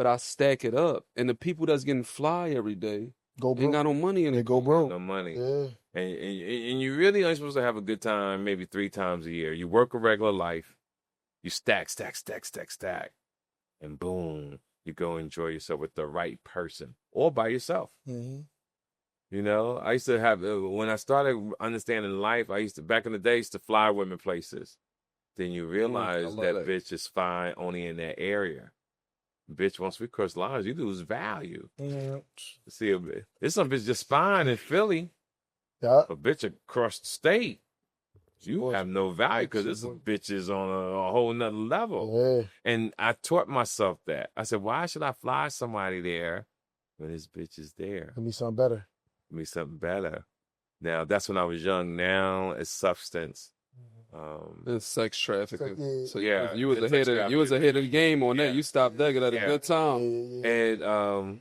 I stack it up, and the people that's getting fly every day Go ain't broke. got no money in They it. go broke. No money. Yeah. And you really ain't supposed to have a good time maybe 3 times a year. You work a regular life, you stack, and boom, you go enjoy yourself with the right person or by yourself. Mm-hmm. You know, I used to have, when I started understanding life, back in the day, I used to fly women places. Then you realize love that that. bitch is fine only in that area. Bitch, once we cross lines, you lose value. Mm-hmm. See, there's some bitch just fine in Philly. Yeah. A bitch across the state, you have no value because this bitch is on a whole nother level. Yeah. And I taught myself that. I said, why should I fly somebody there when this bitch is there? Give me something better. Give me something better. Now, that's when I was young. Now it's substance. It's sex trafficking. Yeah. So Yeah, you was it's ahead sex of the game on Yeah. that. You stopped that at a Yeah. good time. And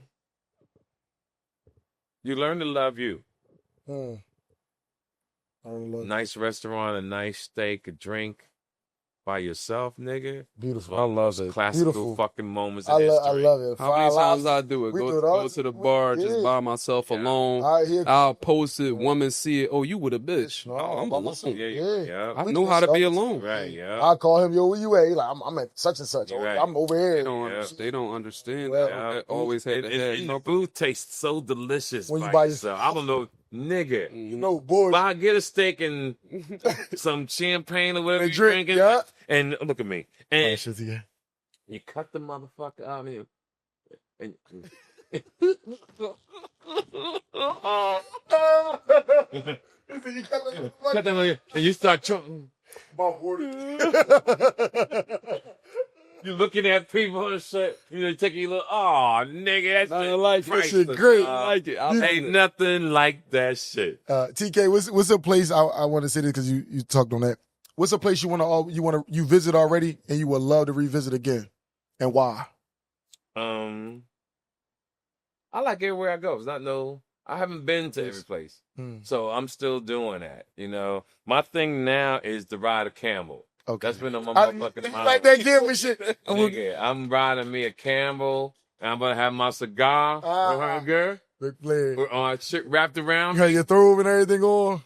you learn to love you. Mm. I don't know. Nice restaurant, a nice steak, a drink, by yourself, nigga. Beautiful. I love it. Classical Beautiful. fucking moments in I history. love it. How many 5 times lives. I do it? We do Go it all. go to the bar just by myself alone. All right, here. I'll post it. Women see it. Oh, you with a bitch? No, Oh, I'm by alone. myself. Yeah. I We know do how that to be shit all the alone. time. Right, yeah. I call him, yo, where you at? He like, I'm at such and such. Right. I'm over here. They don't understand. Yeah. I always had to have. And the food tastes so delicious When you by buy yourself. I don't know, nigga. No, boy. If I get a steak and some champagne or whatever And you're drink, drinking, yeah. and look at me, Oh, and shit, yeah. you cut the motherfucker out of here, and cut them out here, and you start choking. You looking at people and shit. You know, taking a little. Oh, nigga, that's That shit great. I like it. I Ain't nothing like that shit. TK, what's a place I want to say this because you talked on that. What's a place you visit already and you would love to revisit again, and why? I like everywhere I go. It's not I haven't been to every place, so I'm still doing that. You know, my thing now is to ride a camel. Okay, that's been on my motherfucking mind. Like that give me shit. Nigga, I'm riding me a camel, and I'm gonna have my cigar, girl, shit wrapped around. You got your throat and everything on.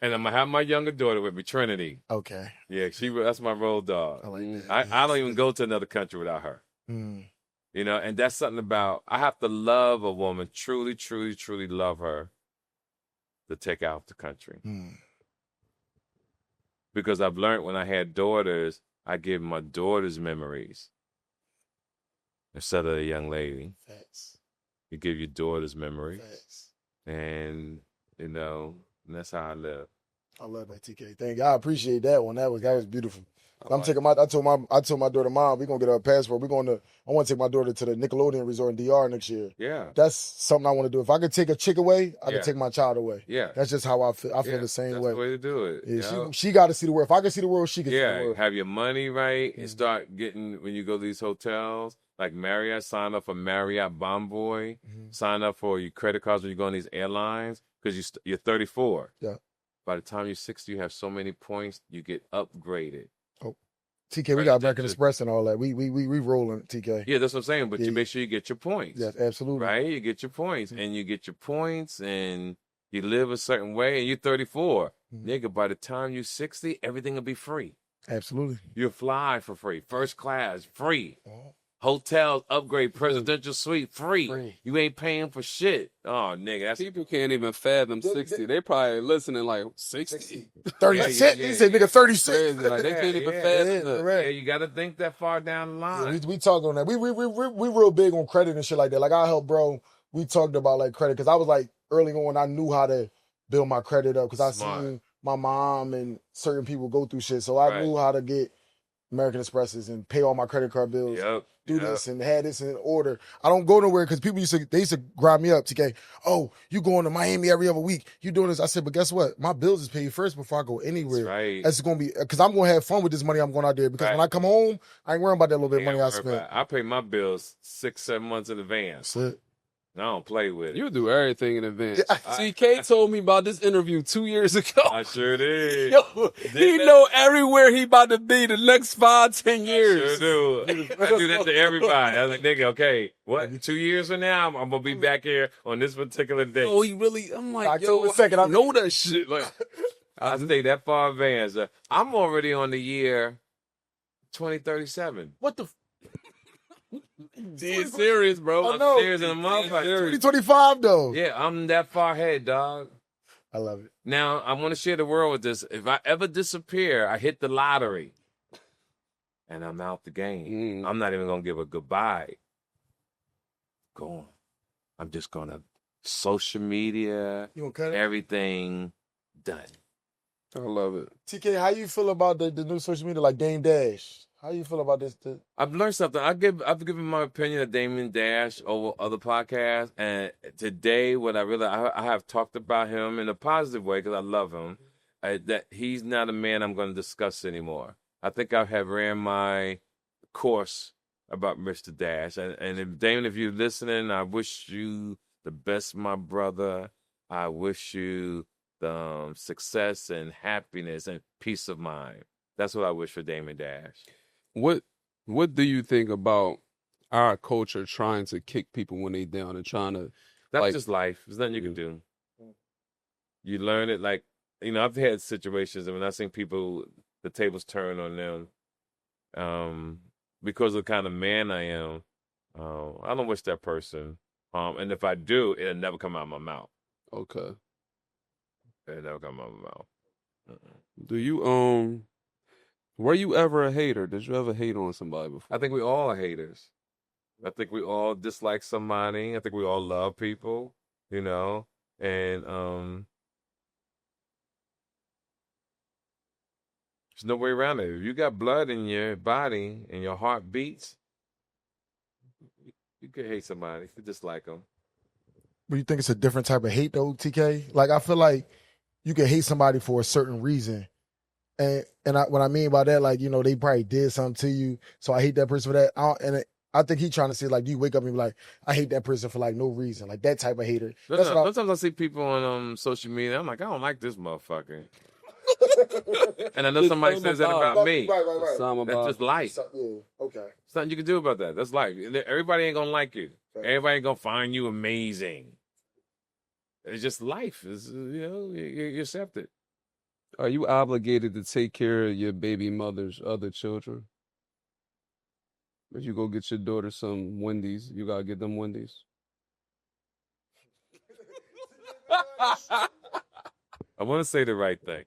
And I'm gonna have my younger daughter with me, Trinity. Okay. Yeah, that's my road dog. I like that. I don't even go to another country without her. You know, and that's something about I have to love a woman, truly, truly, truly love her to take out the country. Because I've learned when I had daughters, I give my daughters memories instead of a young lady. Facts. You give your daughters memories. Facts. And, you know, and that's how I live. I love that, TK. Thank you. I appreciate that one. That was beautiful. I told my daughter, Mom, we're gonna get her a passport. I want to take my daughter to the Nickelodeon Resort in DR next year. Yeah. That's something I want to do. If I could take a chick away, I could take my child away. Yeah. That's just how I feel. I feel the same way. That's the way to do it. Yeah, she got to see the world. If I can see the world, she can see the world. Have your money right and start getting, when you go to these hotels, like Marriott, sign up for Marriott Bonvoy, sign up for your credit cards when you go on these airlines, because you're 34. Yeah. By the time you're 60, you have so many points, you get upgraded. Oh, TK, we got American Express and all that. We rolling, TK. Yeah, that's what I'm saying. But you make sure you get your points. Yes, absolutely. Right? You get your points. And you get your points and you live a certain way and you're 34. Nigga, by the time you're 60, everything will be free. Absolutely. You'll fly for free. First class, free. Hotels, upgrade, presidential suite, free. You ain't paying for shit. Oh, nigga. People can't even fathom 60. They probably listening like 60. 36. He said, nigga, 36. Like, they can't even fathom that. Yeah, you got to think that far down the line. Yeah, we talked on that. We real big on credit and shit like that. Like, I helped bro. We talked about, like, credit. Because I was, like, early on, I knew how to build my credit up. Because I seen my mom and certain people go through shit. So I knew how to get American Expresses and pay all my credit card bills. Do this and had this in order. I don't go nowhere because people used to grind me up, TK. Oh, you going to Miami every other week. You doing this. I said, but guess what? My bills is paid first before I go anywhere. That's right. That's going to be, because I'm going to have fun with this money I'm going out there. Because when I come home, I ain't worrying about that little bit of money I spent. I pay my bills 6-7 months in advance. That's it. I don't play with it. You do everything in advance. See, K told me about this interview 2 years ago. I sure did. Yo, he know everywhere he about to be the next 5-10 years. I sure do. I do that to everybody. I was like, nigga, okay, what? 2 years from now, I'm gonna be back here on this particular day. Oh, he really? I'm like, October yo, 2nd, I know that shit. Like, I stay that far advanced. I'm already on the year 2037. What the? Dead serious, bro. I know. I'm serious in a motherfucker. 2025 though. Yeah, I'm that far ahead, dog. I love it. Now, I want to share the world with this. If I ever disappear, I hit the lottery, and I'm out the game. I'm not even going to give a goodbye. Go on. I'm just going to social media, You gonna cut it? everything done. I love it. TK, how you feel about the new social media like Dame Dash? How you feel about this? I've learned something. I've given my opinion of Damien Dash over other podcasts, and today, what I have talked about him in a positive way because I love him. That he's not a man I'm going to discuss anymore. I think I have ran my course about Mr. Dash, and if, Damien, if you're listening, I wish you the best, my brother. I wish you the success and happiness and peace of mind That's what I wish for Damon Dash. What do you think about our culture trying to kick people when they down and trying to That's just life. There's nothing you can do. You learn it like, I've had situations and when I seen people, the tables turn on them, because of the kind of man I am, I don't wish that person. And if I do, it'll never come out of my mouth. Okay. It'll never come out of my mouth. Do you were you ever a hater? Did you ever hate on somebody before? I think we all are haters. I think we all dislike somebody. I think we all love people, and there's no way around it. If you got blood in your body and your heart beats, you could hate somebody. You could dislike them. But you think it's a different type of hate though, TK? Like I feel like you can hate somebody for a certain reason. And what I mean by that, like, they probably did something to you, so I hate that person for that. I think he's trying to say, like, do you wake up and be like, I hate that person for, like, no reason. Like, that type of hater. Sometimes I see people on social media, I'm like, I don't like this motherfucker. And I know somebody says that about me. Right. That's just life. Yeah, okay. There's nothing you can do about that. That's life. Everybody ain't gonna like you. Everybody ain't gonna find you amazing. It's just life. You accept it. Are you obligated to take care of your baby mother's other children? If you go get your daughter some Wendy's, you gotta get them Wendy's. I want to say the right thing.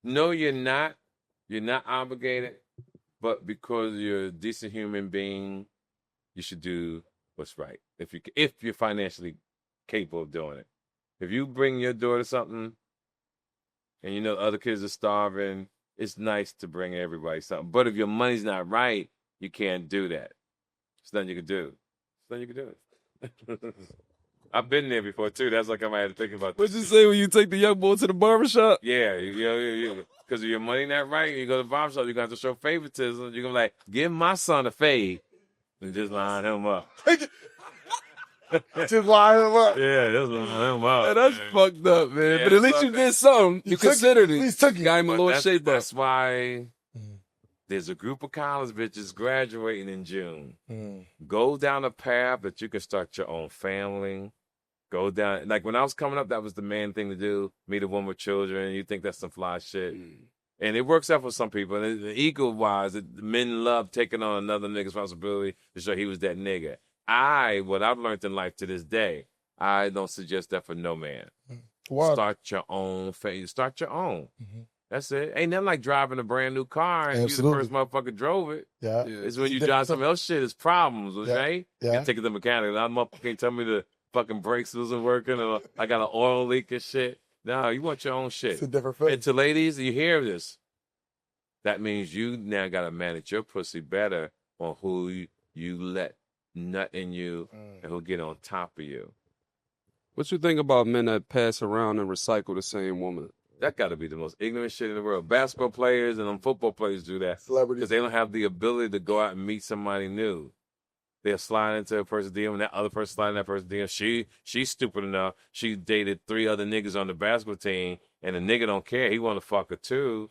No, you're not. You're not obligated. But because you're a decent human being, you should do what's right. If you're financially capable of doing it. If you bring your daughter something and other kids are starving, it's nice to bring everybody something. But if your money's not right, you can't do that. There's nothing you can do. I've been there before too. That's like I might have to think about this. What'd you say when you take the young boy to the barbershop? Yeah, because if your money not right, you go to the barbershop, you're going to have to show favoritism. You're going to be like, give my son a fade and just line him up. Just line him up. Yeah, just line him up. Man, that's fucked up, man. Yeah, but at least you did something. You considered it. At least took it. Got him a little shape up. That's why there's a group of college bitches graduating in June. Go down a path that you can start your own family. Go down. Like when I was coming up, that was the main thing to do. Meet a woman with children. You think that's some fly shit. And it works out for some people. And ego-wise, men love taking on another nigga's responsibility to show he was that nigga. What I've learned in life to this day, I don't suggest that for no man. What? Start your own phase. Start your own. That's it. Ain't nothing like driving a brand new car and you the first motherfucker drove it. Yeah. It's when you drive something else shit, it's problems, right? Yeah. You can take it to the mechanic. That motherfucker can't tell me the fucking brakes wasn't working or I got an oil leak and shit. No, you want your own shit. It's a different phase. And to ladies, you hear this. That means you now got to manage your pussy better on who you let nut in you and who'll get on top of you. What you think about men that pass around and recycle the same woman? That got to be the most ignorant shit in the world. Basketball players and football players do that. Celebrities. Because they don't have the ability to go out and meet somebody new. They'll slide into a person's DM and that other person slide in that person's DM. She's stupid enough. She dated 3 other niggas on the basketball team and the nigga don't care. He want to fuck her too.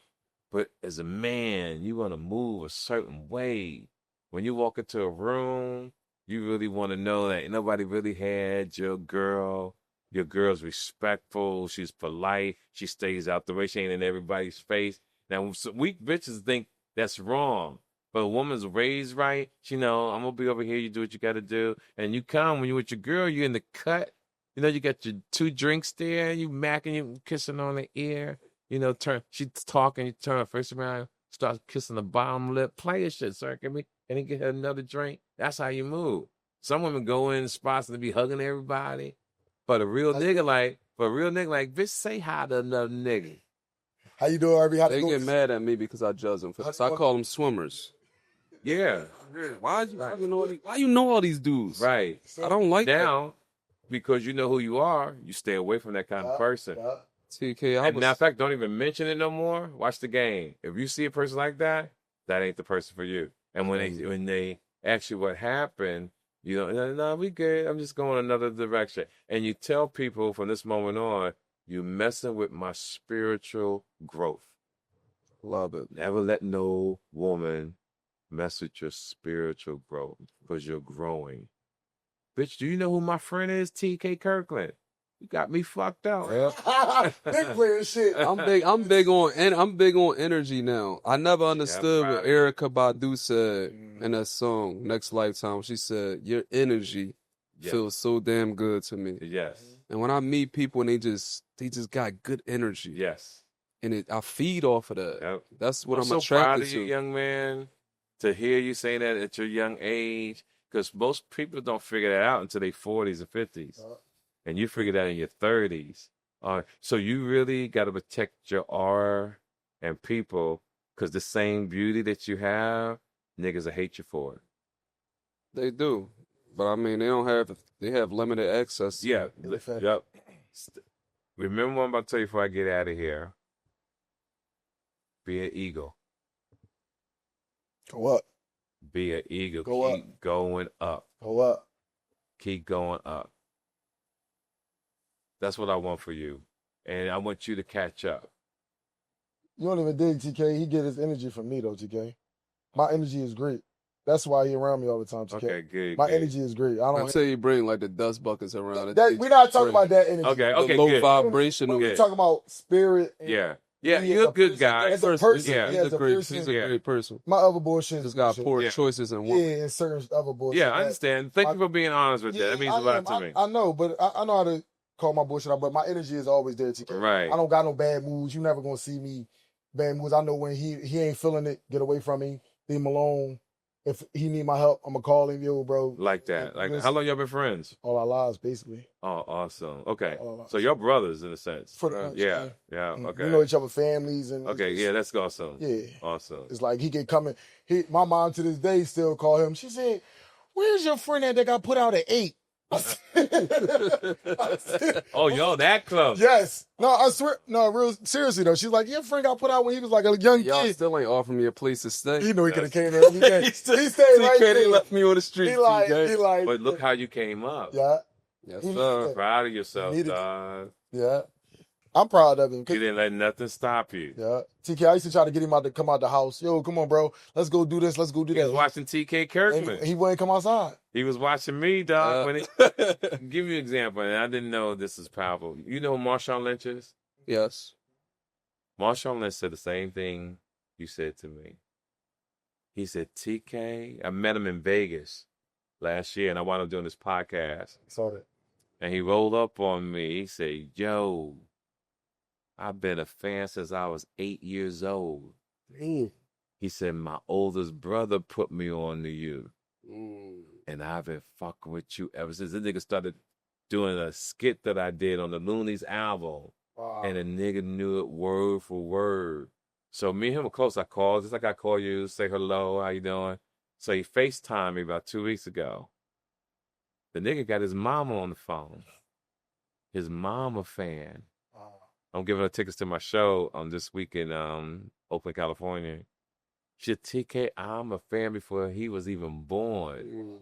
But as a man, you want to move a certain way. When you walk into a room, you really want to know that nobody really had your girl. Your girl's respectful. She's polite. She stays out the way. She ain't in everybody's face. Now, some weak bitches think that's wrong. But a woman's raised right. She know, I'm going to be over here. You do what you got to do. And you come, when you with your girl, you in the cut. You got your 2 drinks there. You macking, you kissing on the ear. She's talking. You turn her face around, start kissing the bottom lip. Play your shit, sir. Can you get her another drink? That's how you move. Some women go in spots and be hugging everybody. But a real nigga like, bitch, say hi to another nigga. How you doing, RB? They get mad at me because I judge them. So I call them swimmers. Yeah. Why you know all these dudes? Right. I don't like now, because you know who you are, you stay away from that kind of person. TK, matter of fact, don't even mention it no more. Watch the game. If you see a person like that, that ain't the person for you. And when they ask you what happened, You know, no, we good. I'm just going another direction. And you tell people from this moment on, you messing with my spiritual growth. Love it. Never let no woman mess with your spiritual growth because you're growing. Bitch, do you know who my friend is? TK Kirkland. You got me fucked up. Big player shit. I'm big on energy now. I never understood what Erykah Badu said in that song, Next Lifetime. She said, your energy feels so damn good to me. Yes. And when I meet people and they just got good energy. Yes. And I feed off of that. Yep. That's what I'm so attracted proud of to. you, young man, to hear you say that at your young age, because most people don't figure that out until their 40s and 50s. And you figure that in your 30s. So you really got to protect your aura and people, because the same beauty that you have, niggas will hate you for it. They do. But I mean, they have limited access. Yeah. Yep. Remember what I'm about to tell you before I get out of here. Be an eagle. Go up. Be an eagle. Keep going up. Go up. Keep going up. That's what I want for you. And I want you to catch up. You don't even dig TK. He get his energy from me, though, TK. My energy is great. That's why he around me all the time, TK. Okay, good. My energy is great. Until you bring like the dust buckets around. We're not talking about that energy. Okay, the low vibrational. We're talking about spirit. Yeah, you're a good guy. As a person, he's a great person. My other bullshit just got poor choices and and certain other bullshit. Yeah, I understand. Thank you for being honest with that. That means a lot to me. I know, but I know how to call my bullshit out, but my energy is always there, TK. Right. I don't got no bad moods. You never gonna see me bad moods. I know when he ain't feeling it, get away from me, leave him alone. If he need my help, I'm gonna call him, yo, bro. Like that. Like, how long y'all been friends? All our lives, basically. Oh, awesome. Okay. So y'all brothers in a sense. Yeah. Okay. We know each other families and that's awesome. Yeah. Awesome. It's like he get coming. My mom to this day still call him. She said, "Where's your friend that got put out at 8?" Oh, yo, that close. Yes. No, I swear. No, real seriously though. She's like, your friend got put out when he was like a young Y'all kid. still ain't offering me a place to stay. You know he could have came there every day. he stayed right there. He left me on the street. He like. But look how you came up. Yeah. Yes, sir. Proud of yourself, dog. Yeah. I'm proud of him. You didn't let nothing stop you. Yeah. TK, I used to try to get him to come out the house. Yo, come on, bro. Let's go do this. Let's go do that. He was watching TK Kirkland. He wouldn't come outside. He was watching me, dog. Give you an example, and I didn't know this is powerful. You know who Marshawn Lynch is? Yes. Marshawn Lynch said the same thing you said to me. He said, TK, I met him in Vegas last year, and I wound up doing this podcast. I saw that. And he rolled up on me. He said, yo, I've been a fan since I was 8 years old. Damn. He said, my oldest brother put me on to you. Mm. And I've been fucking with you ever since. This nigga started doing a skit that I did on the Loonies album. Wow. And the nigga knew it word for word. So me and him were close. I called, just like I call you, say hello, how you doing? So he FaceTimed me about 2 weeks ago. The nigga got his mama on the phone. His mama fan. I'm giving her tickets to my show this week in Oakland, California. She said, TK, I'm a fan before he was even born.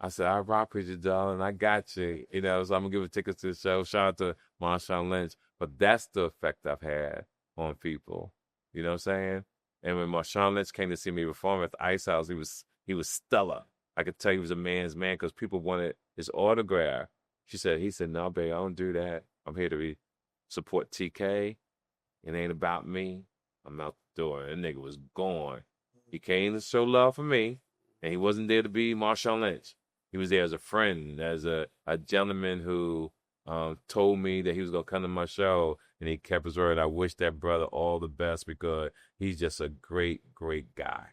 I said, I rock with you, darling. I got you. You know, so I'm going to give her tickets to the show. Shout out to Marshawn Lynch. But that's the effect I've had on people. You know what I'm saying? And when Marshawn Lynch came to see me perform at the Ice House, he was stellar. I could tell he was a man's man because people wanted his autograph. He said, no, babe, I don't do that. I'm here to support TK. It ain't about me. I'm out the door. That nigga was gone. He came to show love for me, and he wasn't there to be Marshawn Lynch. He was there as a friend, as a gentleman who told me that he was going to come to my show, and he kept his word. I wish that brother all the best because he's just a great, great guy.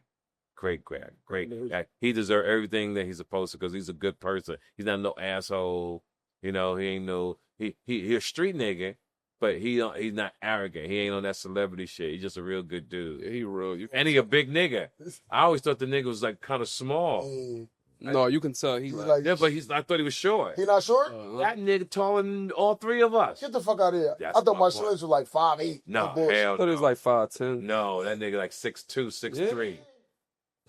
Great guy. He deserves everything that he's supposed to because he's a good person. He's not no asshole. You know, he ain't no... He a street nigga, but he's not arrogant. He ain't on that celebrity shit. He's just a real good dude. Yeah, he real. And he a big nigga. I always thought the nigga was like kind of small. No, you can tell he's like, yeah, but I thought he was short. He not short? That nigga taller than all three of us. Get the fuck out of here. That's I thought my point. Lynch was like 5'8". No, hell I thought he was like 5'10". No, that nigga like 6'2", 6'3".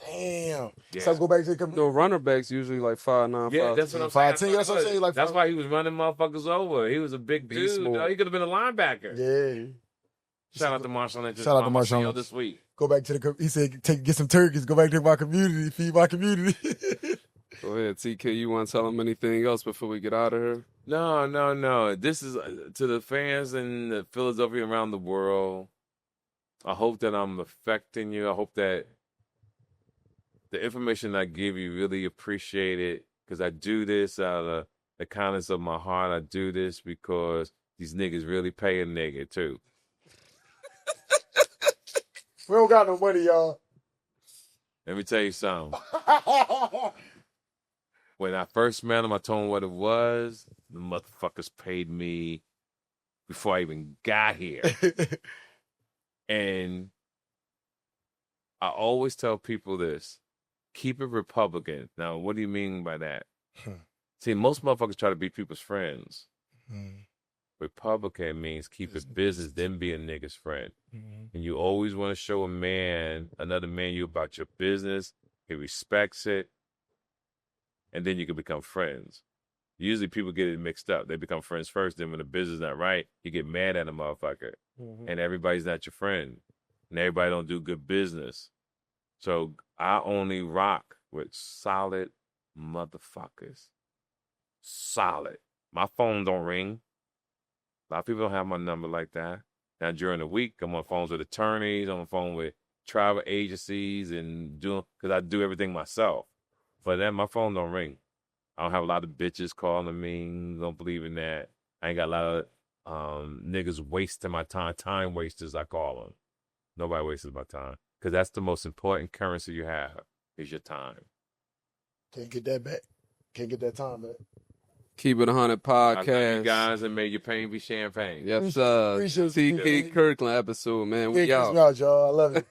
Damn. Yeah. So go back to the No, runner backs usually like 5'9", Yeah, 5'10". that's what I'm saying. 5'10", that's what I'm saying. Like That's why he was running motherfuckers over. He was a big Beast dude. mode. No, he could have been a linebacker. Yeah. Shout out to Marshall Lynch. Shout out to Marshall CEO Lynch. this week. Go back to the. He said, get some turkeys. Go back to my community. Feed my community. Go ahead, TK. You want to tell them anything else before we get out of here? No. This is to the fans in Philadelphia and around the world. I hope that I'm affecting you. I hope that the information I give you really appreciate it, because I do this out of the kindness of my heart. I do this because these niggas really pay a nigga too. We don't got no money, y'all. Let me tell you something. When I first met him, I told him what it was. The motherfuckers paid me before I even got here. And I always tell people this: keep it Republican. Now, what do you mean by that? See, most motherfuckers try to be people's friends. Republican means keep it business, then be a nigga's friend. And you always want to show another man, you about your business. He respects it. And then you can become friends. Usually people get it mixed up. They become friends first. Then when the business is not right, you get mad at a motherfucker. And everybody's not your friend. And everybody don't do good business. So I only rock with solid motherfuckers. Solid. My phone don't ring. A lot of people don't have my number like that. Now during the week, I'm on phones with attorneys, I'm on phone with travel agencies, and because I do everything myself. But then my phone don't ring. I don't have a lot of bitches calling me. Don't believe in that. I ain't got a lot of niggas wasting my time. Time wasters, I call them. Nobody wastes my time, because that's the most important currency you have is your time. Can't get that back. Can't get that time back. Keep It 100 I love podcast. you guys, and may your pain be champagne. Yes, sir. Appreciate TK Kirkland episode, man. We Yeah, out. y'all. I love it.